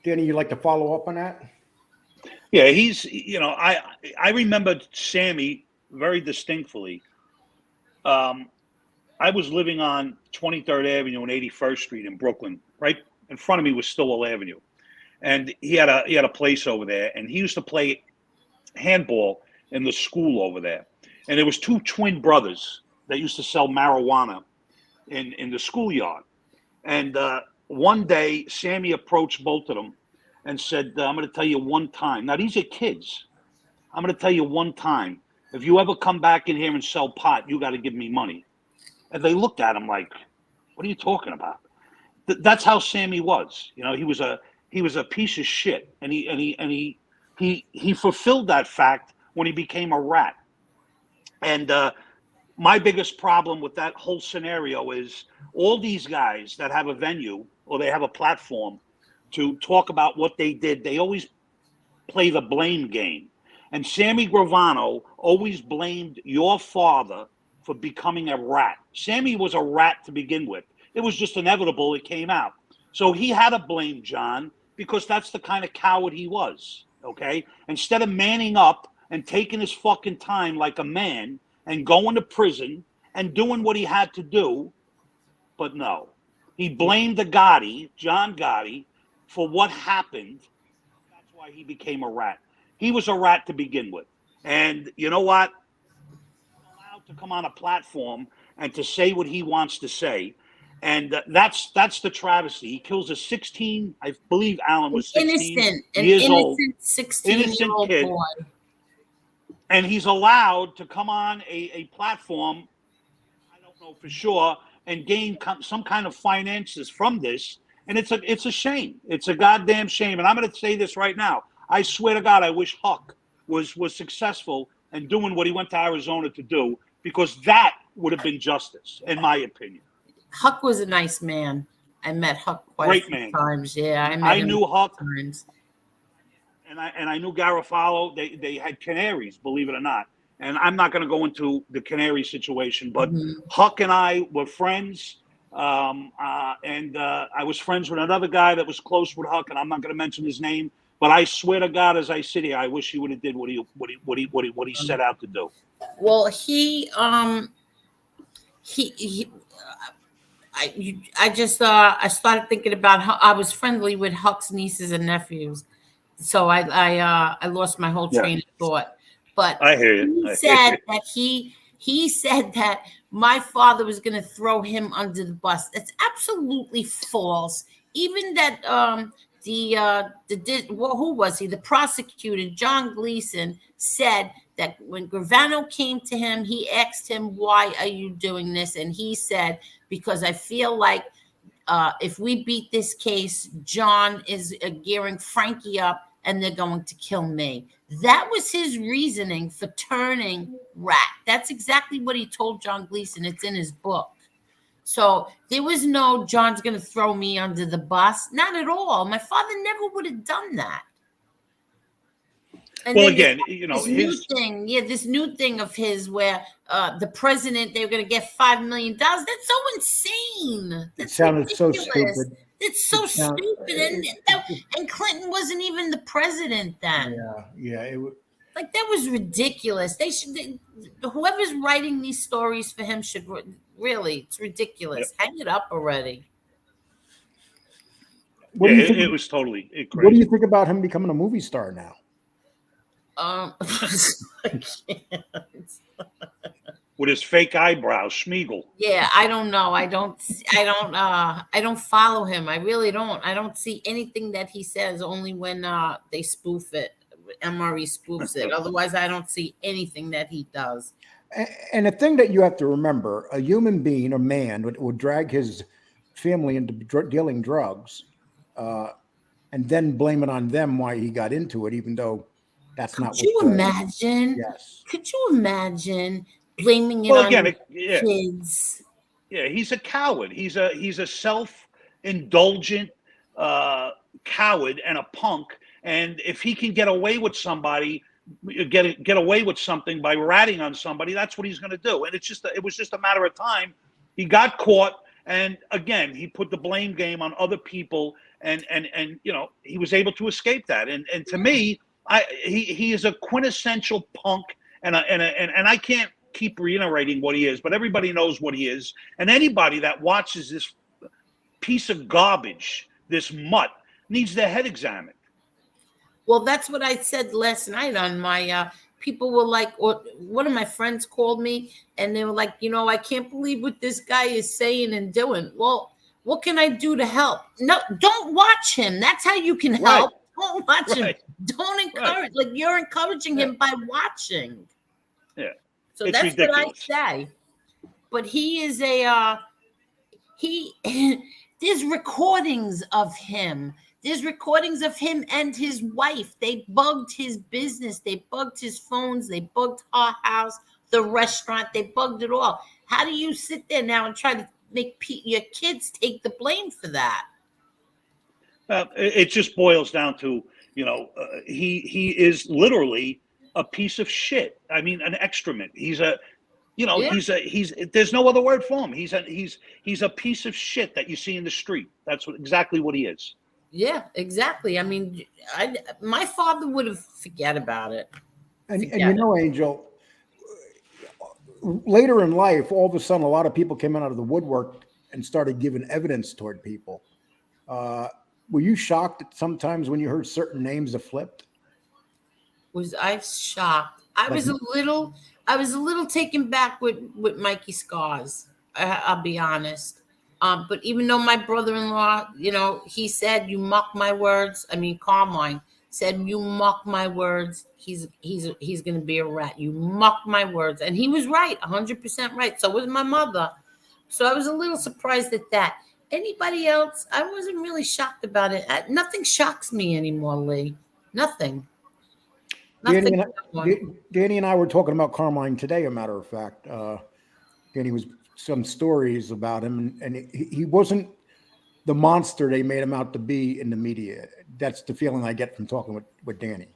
Danny, you'd like to follow up on that? Yeah, he's, I remember Sammy very distinctly. I was living on 23rd Avenue and 81st Street in Brooklyn. Right in front of me was Stillwell Avenue, and he had a place over there, and he used to play handball in the school over there. And there was two twin brothers that used to sell marijuana in the schoolyard. And one day, Sammy approached both of them and said, "I'm going to tell you one time. Now these are kids. I'm going to tell you one time. If you ever come back in here and sell pot, you got to give me money." And they looked at him like, "What are you talking about?" That's how Sammy was. He was a piece of shit, and he fulfilled that fact when he became a rat. And my biggest problem with that whole scenario is all these guys that have a venue or they have a platform to talk about what they did, they always play the blame game. And Sammy Gravano always blamed your father for becoming a rat. Sammy was a rat to begin with. It was just inevitable it came out. So he had to blame John because that's the kind of coward he was, okay? Instead of manning up and taking his fucking time like a man and going to prison and doing what he had to do, but no. He blamed the Gotti, John Gotti, for what happened. That's why he became a rat. He was a rat to begin with. And you know what? He's allowed to come on a platform and to say what he wants to say. And that's the travesty. He kills a 16, I believe Alan was 16 years old. 16-year-old kid. boy. And he's allowed to come on a platform, I don't know for sure, and gain some kind of finances from this. And it's a shame. It's a goddamn shame. And I'm going to say this right now. I swear to God, I wish Huck was successful in doing what he went to Arizona to do, because that would have been justice, in my opinion. Huck was a nice man. I met Huck quite Great a few man. times. Yeah, I met I him knew Huck, times. and I knew Garofalo. They had canaries, believe it or not. And I'm not going to go into the canary situation, but Huck and I were friends. And I was friends with another guy that was close with Huck, and I'm not going to mention his name. But I swear to God, as I sit here, I wish he would have did what he set out to do. Well, he I just I started thinking about how I was friendly with Huck's nieces and nephews, so I lost my whole train of thought. But I hear you. he said that he said that my father was going to throw him under the bus. That's absolutely false. Even that who was he? The prosecutor, John Gleason, said that when Gravano came to him, he asked him, "Why are you doing this?" And he said, "Because I feel like if we beat this case, John is gearing Frankie up and they're going to kill me." That was his reasoning for turning rat. That's exactly what he told John Gleason. It's in his book. So there was no John's going to throw me under the bus. Not at all. My father never would have done that. And Well, then again, this new thing of his where the president, they were going to get $5 million. That's so insane. That's it sounded ridiculous. so stupid. It's so stupid. And Clinton wasn't even the president then. Yeah. Like, that was ridiculous. Whoever's writing these stories for him should really, it's ridiculous. Hang it up already. It was totally crazy. What do you think about him becoming a movie star now? With his fake eyebrows, Schmiegel. Yeah, I don't know. I don't follow him. I really don't. I don't see anything that he says, only when they spoof it. MRE spoofs it. Otherwise, I don't see anything that he does. And the thing that you have to remember, a human being, a man, would drag his family into dealing drugs and then blame it on them why he got into it, even though that's not what. Could you imagine? Yes. Could you imagine blaming it on kids? Yeah, he's a coward. He's a self-indulgent coward and a punk. And if he can get away with somebody, get away with something by ratting on somebody, that's what he's going to do. And it was just a matter of time. He got caught, and again, he put the blame game on other people, and he was able to escape that. And to me, he is a quintessential punk, and I can't keep reiterating what he is, but everybody knows what he is. And anybody that watches this piece of garbage, this mutt, needs their head examined. Well, that's what I said last night on my people were like, or one of my friends called me and they were like, I can't believe what this guy is saying and doing. Well, what can I do to help? No, don't watch him. That's how you can help. Right. Don't watch him. Don't encourage. Right. Like, you're encouraging him by watching. Yeah. So it's that's ridiculous. What I say. But he is there's recordings of him. There's recordings of him and his wife. They bugged his business. They bugged his phones. They bugged our house, the restaurant. They bugged it all. How do you sit there now and try to make your kids take the blame for that? It just boils down to, he is literally a piece of shit. I mean, an excrement. He's there's no other word for him. He's a piece of shit that you see in the street. That's exactly what he is. Yeah, exactly. I mean, my father would have forget about it. And Angel, later in life, all of a sudden, a lot of people came out of the woodwork and started giving evidence toward people. Were you shocked sometimes when you heard certain names have flipped? Was I shocked? I was a little taken back with Mikey Scars. I'll be honest. But even though my brother-in-law, he said, "You mock my words." I mean, Carmine said, "You mock my words. He's going to be a rat. You mock my words," and he was right, 100% right. So was my mother. So I was a little surprised at that. Anybody else? I wasn't really shocked about it. Nothing shocks me anymore, Lee. Nothing. Danny and I were talking about Carmine today. A matter of fact, Danny was some stories about him, and he wasn't the monster they made him out to be in the media. That's the feeling I get from talking with Danny.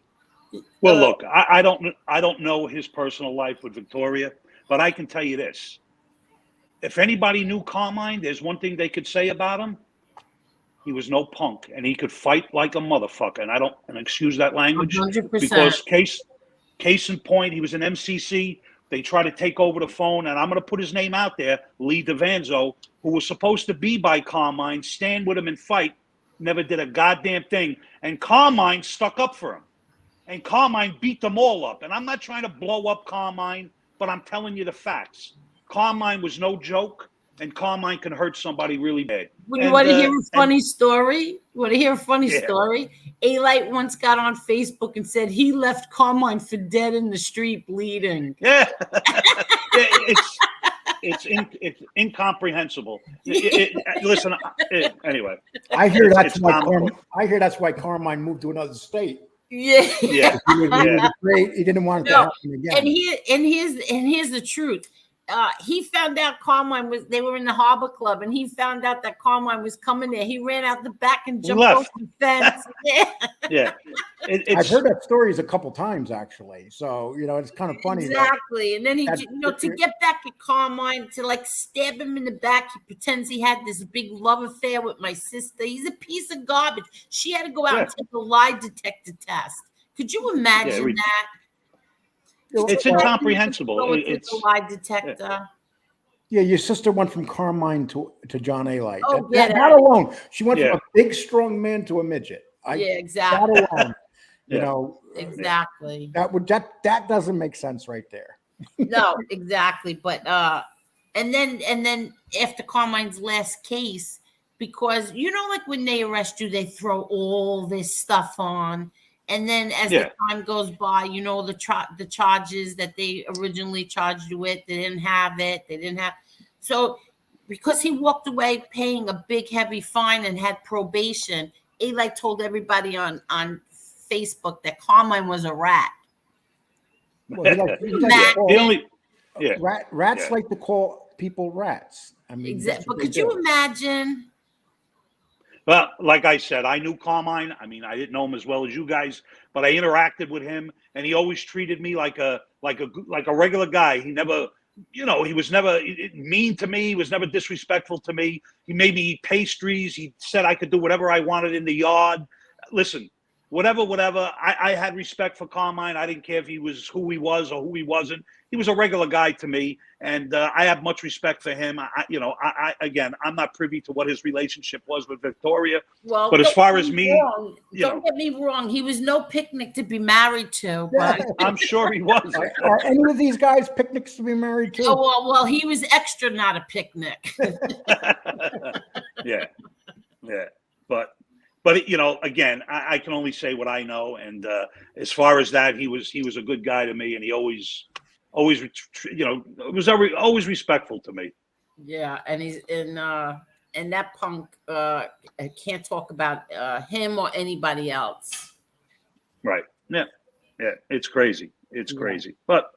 Well, look, I don't know his personal life with Victoria, but I can tell you this: if anybody knew Carmine, there's one thing they could say about him. He was no punk, and he could fight like a motherfucker. And excuse that language, 100%. because case in point, he was in MCC. They tried to take over the phone, and I'm going to put his name out there, Lee DeVanzo, who was supposed to be by Carmine, stand with him and fight, never did a goddamn thing. And Carmine stuck up for him. And Carmine beat them all up. And I'm not trying to blow up Carmine, but I'm telling you the facts. Carmine was no joke, and Carmine can hurt somebody really bad. You want to hear a funny story? You want to hear a funny story? Alite once got on Facebook and said he left Carmine for dead in the street bleeding. Yeah. It's incomprehensible. Listen, anyway. I hear that's why Carmine moved to another state. Yeah. He didn't want it to happen again. And here's the truth. He found out they were in the Harbor Club, and he found out that Carmine was coming there. He ran out the back and jumped over the fence. Yeah. I've heard that stories a couple times, actually. So, it's kind of funny. Exactly. And then to get back at Carmine, to like stab him in the back, he pretends he had this big love affair with my sister. He's a piece of garbage. She had to go out and take a lie detector test. Could you imagine that? It's incomprehensible. It's a lie detector. Yeah, your sister went from Carmine to John Alite. Oh, not alone. She went from a big, strong man to a midget. Exactly. Not alone. Exactly. That doesn't make sense right there. No, exactly. But and then after Carmine's last case, because like when they arrest you, they throw all this stuff on. And then as the time goes by, the charges that they originally charged you with, they didn't have it. So because he walked away paying a big, heavy fine and had probation, Alite told everybody on Facebook that Carmine was a rat. Well, rats like to call people rats. I mean, exactly. But could you imagine? Well, like I said, I knew Carmine. I mean, I didn't know him as well as you guys, but I interacted with him, and he always treated me like a regular guy. He never, he was never mean to me. He was never disrespectful to me. He made me eat pastries. He said I could do whatever I wanted in the yard. Listen, whatever. I had respect for Carmine. I didn't care if he was who he was or who he wasn't. He was a regular guy to me, and I have much respect for him. Again, I'm not privy to what his relationship was with Victoria. Well, but as far as me, don't get me wrong. He was no picnic to be married to. But I'm sure he was. Are any of these guys picnics to be married to? Oh, well, he was extra, not a picnic. Yeah. But again, I can only say what I know, and as far as that, he was a good guy to me, and he always was always respectful to me. Yeah, and he's and that punk. I can't talk about him or anybody else. Right. Yeah. It's crazy. Crazy, but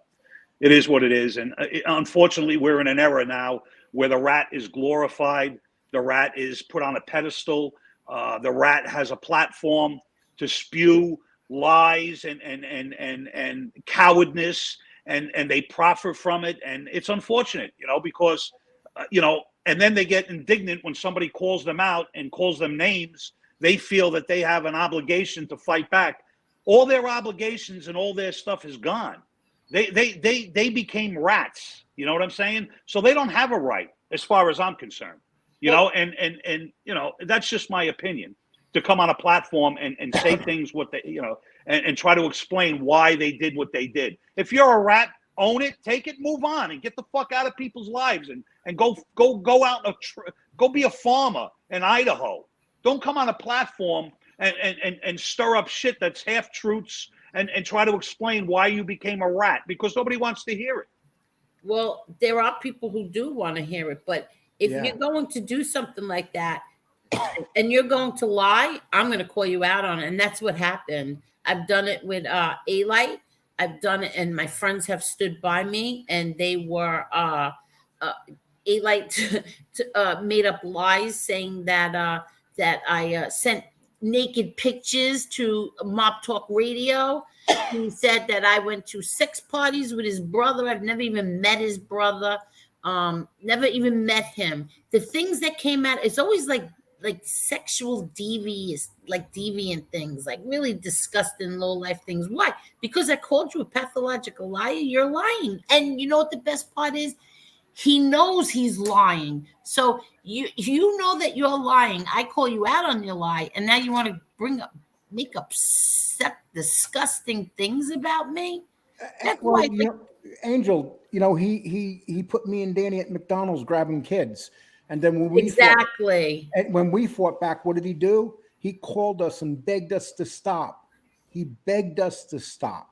it is what it is, and unfortunately, we're in an era now where the rat is glorified. The rat is put on a pedestal. The rat has a platform to spew lies and cowardness, and they profit from it. And it's unfortunate, because, and then they get indignant when somebody calls them out and calls them names. They feel that they have an obligation to fight back. All their obligations and all their stuff is gone. They became rats. You know what I'm saying? So they don't have a right, as far as I'm concerned. And that's just my opinion, to come on a platform and say things what they, and try to explain why they did what they did. If you're a rat, own it, take it, move on, and get the fuck out of people's lives, and go out go be a farmer in Idaho. Don't come on a platform and stir up shit that's half truths and try to explain why you became a rat, because nobody wants to hear it. Well, there are people who do want to hear it, but if you're going to do something like that and you're going to lie, I'm going to call you out on it. And that's what happened. I've done it with Alite. I've done it, and my friends have stood by me, and they were Alite made up lies saying that I sent naked pictures to Mob Talk Radio. He said that I went to sex parties with his brother. I've never even met his brother. Never even met him. The things that came out, it's always like sexual deviant things, like really disgusting low life things. Why? Because I called you a pathological liar. You're lying. And you know what the best part is? He knows he's lying. So you know that you're lying. I call you out on your lie, and now you want to make up disgusting things about me. That's Well, why. you know, Angel, he put me and Danny at McDonald's grabbing kids, and then Exactly. when we fought back, what did he do? He called us and begged us to stop. He begged us to stop.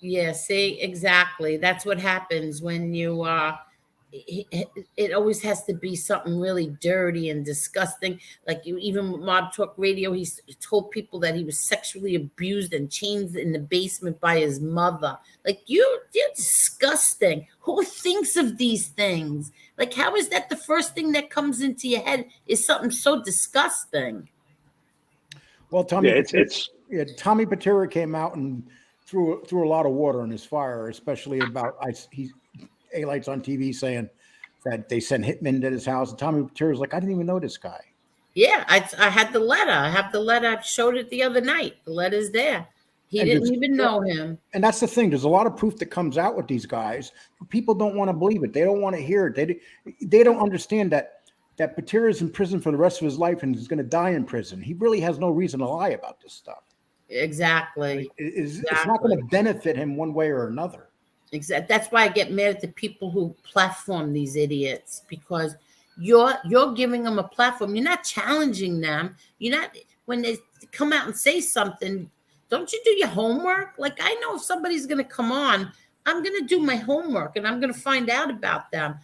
Yeah, see, exactly. That's what happens when you it always has to be something really dirty and disgusting. Like you, even with Mob Talk Radio, he told people that he was sexually abused and chained in the basement by his mother. Like you're disgusting. Who thinks of these things? Like, how is that the first thing that comes into your head is something so disgusting? Well, Tommy, it's Tommy Patera came out and threw a lot of water on his fire, especially about Alite's on TV saying that they sent hitmen to his house. And Tommy Patera's like, I didn't even know this guy. Yeah, I had the letter. I have the letter. I showed it the other night. The letter's there. He didn't even know him. And that's the thing. There's a lot of proof that comes out with these guys. People don't want to believe it. They don't want to hear it. They don't understand that Patera is in prison for the rest of his life and is going to die in prison. He really has no reason to lie about this stuff. Exactly. It's not going to benefit him one way or another. Exactly. That's why I get mad at the people who platform these idiots, because you're giving them a platform. You're not challenging them. You're not, when they come out and say something, don't you do your homework? Like, I know if somebody's going to come on, I'm going to do my homework and I'm going to find out about them.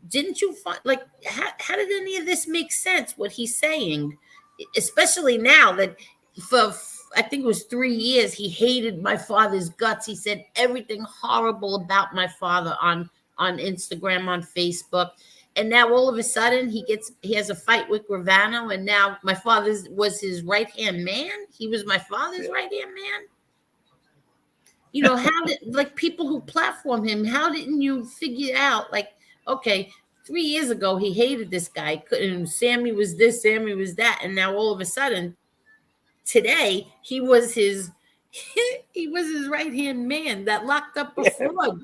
Didn't you find, like, how did any of this make sense, what he's saying? Especially now that for, I think it was 3 years, he hated my father's guts. He said everything horrible about my father on Instagram, on Facebook. And now all of a sudden he has a fight with Gravano, and now my father was his right-hand man. He was my father's right-hand man. You know, how did, like, people who platform him, how didn't you figure it out? Like, okay, 3 years ago he hated this guy, and Sammy was this, Sammy was that, and now all of a sudden today he was his right-hand man that locked up a fraud.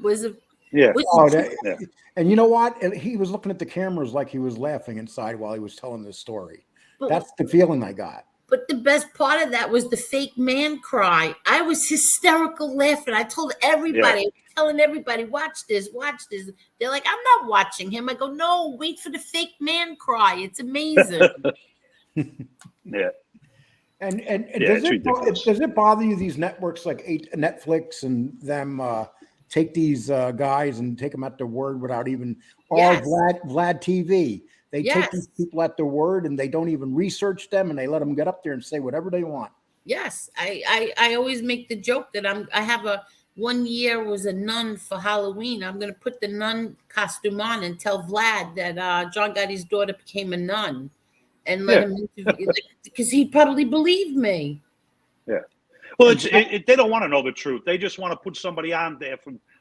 And you know what? And he was looking at the cameras like he was laughing inside while he was telling this story. That's the feeling I got. But the best part of that was the fake man cry. I was hysterical laughing. I told everybody, telling everybody, watch this, watch this. They're like, I'm not watching him. I go, no, wait for the fake man cry. It's amazing. And does it bother you, these networks like Netflix and them take these guys and take them at their word without even, Vlad TV? They take these people at their word and they don't even research them, and they let them get up there and say whatever they want. Yes, I always make the joke that I have a 1 year was a nun for Halloween. I'm going to put the nun costume on and tell Vlad that John Gotti's daughter became a nun, and let him interview, because he probably believed me. Yeah. Well, they don't want to know the truth. They just want to put somebody on there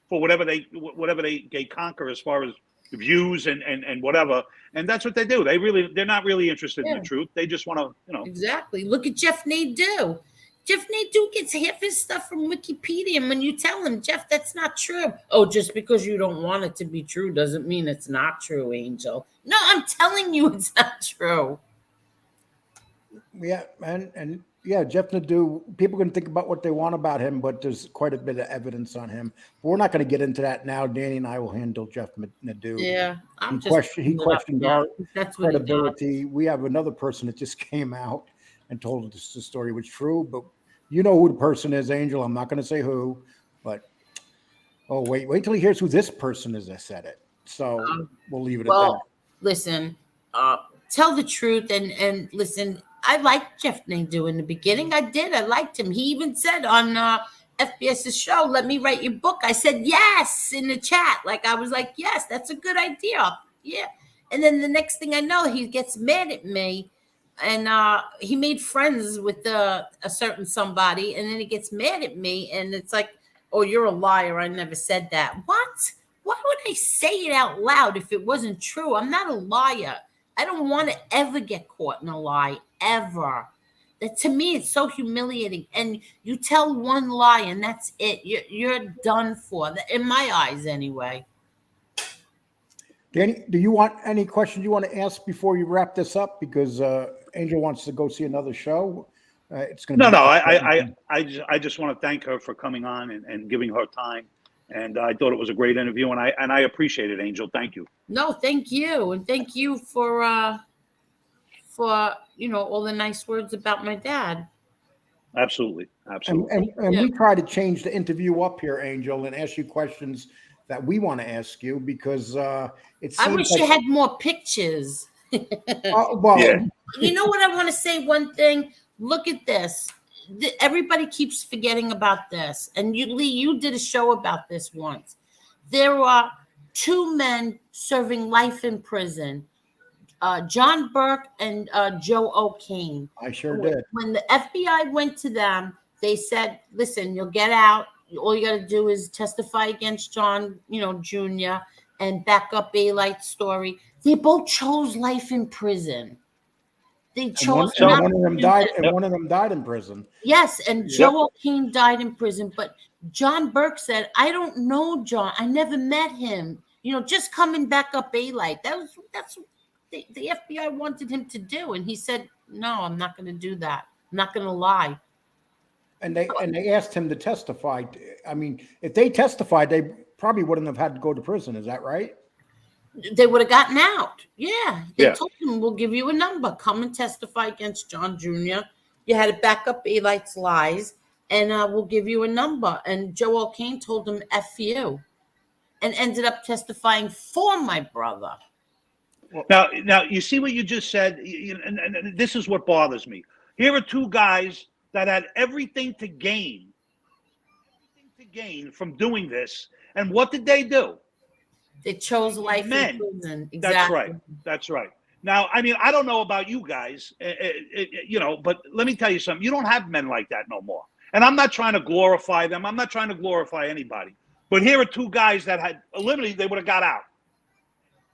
for whatever they conquer as far as views and whatever. And that's what they do. They're not really interested in the truth. They just want to, Exactly. Look at Jeff Nadeau. Jeff Nadeau gets half his stuff from Wikipedia. And when you tell him, Jeff, that's not true. Oh, just because you don't want it to be true doesn't mean it's not true, Angel. No, I'm telling you it's not true. Yeah, and Jeff Nadeau, people can think about what they want about him, but there's quite a bit of evidence on him. But we're not going to get into that now. Danny and I will handle Jeff Nadeau. Yeah, he questioned our credibility. We have another person that just came out and told us the story was true, but you know who the person is, Angel. I'm not going to say who, but wait till he hears who this person is that said it. So we'll leave it at that. Listen, tell the truth and listen. I liked Jeff Nadeau in the beginning. I did. I liked him. He even said on FBS's show, "Let me write your book." I said yes in the chat. Like, I was like, yes, that's a good idea. Yeah. And then the next thing I know, he gets mad at me, and he made friends with a certain somebody, and then he gets mad at me, and it's like, oh, you're a liar. I never said that. What? Why would I say it out loud if it wasn't true? I'm not a liar. I don't want to ever get caught in a lie, ever. That, to me, it's so humiliating. And you tell one lie, and that's it. You're done for, in my eyes, anyway. Danny, do you want any questions you want to ask before you wrap this up? Because Angel wants to go see another show. It's going to No, be. no. I just want to thank her for coming on and giving her time. And I thought it was a great interview, and I appreciate it, Angel. Thank you. No, thank you, and thank you for all the nice words about my dad. Absolutely, absolutely. And we try to change the interview up here, Angel, and ask you questions that we want to ask you because it seems I wish you had more pictures. well, Yeah. You know what I want to say? One thing. Look at this. Everybody keeps forgetting about this. And you, Lee, you did a show about this once. There are two men serving life in prison, John Burke and Joe O'Kane. I sure did. When the FBI went to them, they said, listen, you'll get out. All you got to do is testify against John, Jr. and back up Alite's story. They both chose life in prison. They chose and one of them died, and one of them died in prison. Yes, and Joe O'Kane died in prison. But John Burke said, I don't know John. I never met him. Just coming back up Alite. That's what the FBI wanted him to do. And he said, no, I'm not going to do that. I'm not going to lie. And they asked him to testify. I mean, if they testified, they probably wouldn't have had to go to prison. Is that right? They would have gotten out. Yeah. They told him, we'll give you a number. Come and testify against John Jr. You had to back up Alite's lies, and we'll give you a number. And Joe O'Kane told him, F you, and ended up testifying for my brother. Now, you see what you just said? And this is what bothers me. Here are two guys that had everything to gain from doing this. And what did they do? They chose life in prison. Exactly. That's right. Now, I mean, I don't know about you guys, but let me tell you something. You don't have men like that no more. And I'm not trying to glorify them. I'm not trying to glorify anybody. But here are two guys that had literally, they would have got out.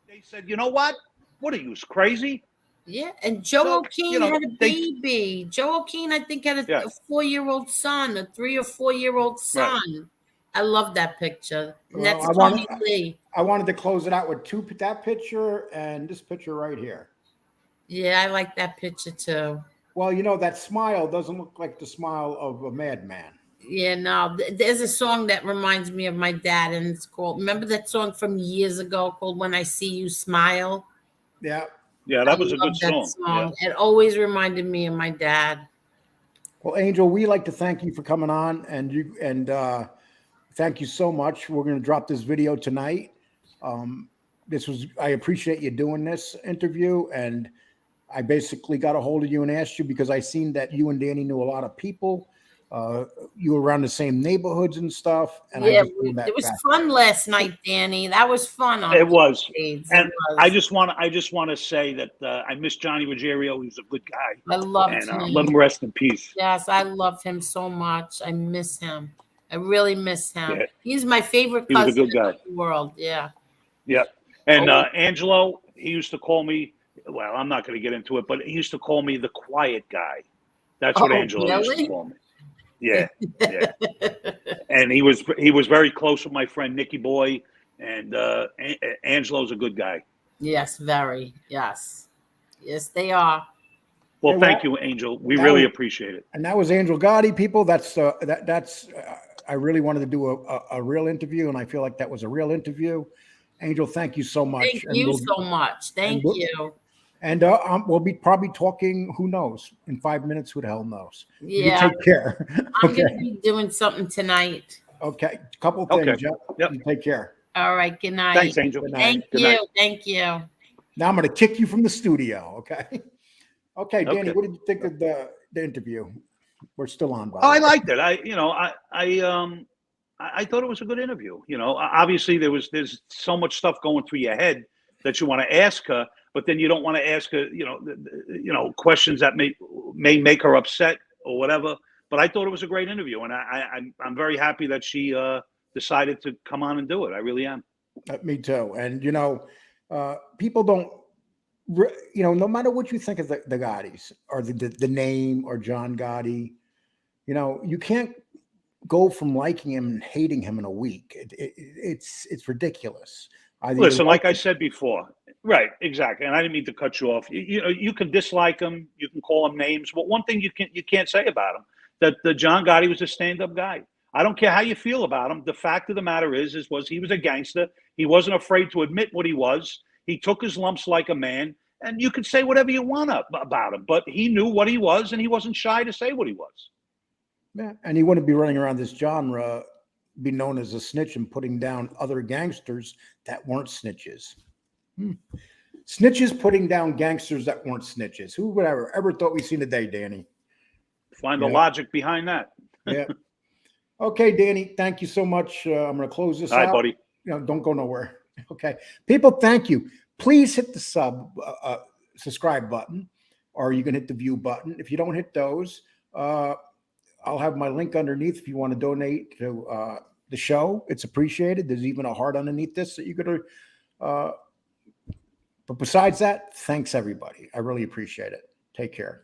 They said, you know what? What are you, crazy? Yeah, and Joe O'Kane had a baby. Joe O'Kane, I think, had a 4-year-old son, a 3 or 4-year-old son. Right. I love that picture. And that's Tommy Lee. I wanted to close it out with that picture and this picture right here. Yeah, I like that picture too. Well, that smile doesn't look like the smile of a madman. Yeah, no. There's a song that reminds me of my dad, and it's called, remember that song from years ago called When I See You Smile? Yeah. Yeah, that was a good song. Yeah. It always reminded me of my dad. Well, Angel, we like to thank you for coming on, and thank you so much. We're going to drop this video tonight. I appreciate you doing this interview, and I basically got a hold of you and asked you because I seen that you and Danny knew a lot of people. You were around the same neighborhoods and stuff. And it was fun last night, Danny. That was fun. It was. And I just want to say that I miss Johnny Ruggiero. He's a good guy. I loved him. Let him rest in peace. Yes, I love him so much. I miss him. I really miss him. Yeah. He's my favorite cousin a good guy. in the world. Yeah. Yeah. And Angelo, he used to call me, well, I'm not going to get into it, but he used to call me the quiet guy. That's what Angelo used to call me. Yeah. Yeah. And he was very close with my friend Nicky Boy, and Angelo's a good guy. Yes, very. Yes. Yes, they are. Well, thank you, Angel. We really appreciate it. And that was Angel Gotti, people. That's I really wanted to do a real interview, and I feel like that was a real interview. Angel, thank you so much. Thank you so much. Thank you. And we'll be probably talking, who knows, in 5 minutes, who the hell knows? Yeah. You take care. I'm going to be doing something tonight. Okay. Couple of things, Yep. You take care. All right. Good night. Thanks, Angel. Good night. Thank you. Now I'm going to kick you from the studio, okay? Okay, Danny, what did you think of the interview? We're still on, by the way. I liked it. I thought it was a good interview. Obviously there's so much stuff going through your head that you want to ask her, but then you don't want to ask her, questions that may make her upset or whatever. But I thought it was a great interview, and I'm very happy that she decided to come on and do it. I really am. Me too. And people don't. No matter what you think of the Gottis or the name or John Gotti, you can't go from liking him and hating him in a week. It's ridiculous. Listen, like I said before, right? Exactly. And I didn't mean to cut you off. You can dislike him, you can call him names, but one thing you can't say about him that the John Gotti was a stand-up guy. I don't care how you feel about him. The fact of the matter is he was a gangster. He wasn't afraid to admit what he was. He took his lumps like a man. And you could say whatever you want about him, but he knew what he was, and he wasn't shy to say what he was. Yeah, and he wouldn't be running around this genre, be known as a snitch and putting down other gangsters that weren't snitches. Snitches putting down gangsters that weren't snitches. Who would ever thought we'd seen a day, Danny? Find the logic behind that. Yeah. Okay, Danny, thank you so much. I'm going to close this out. All right, buddy. Don't go nowhere. Okay. People, thank you. Please hit the subscribe button, or you can hit the view button. If you don't hit those, I'll have my link underneath if you want to donate to the show. It's appreciated. There's even a heart underneath this that you could. But besides that, thanks everybody. I really appreciate it. Take care.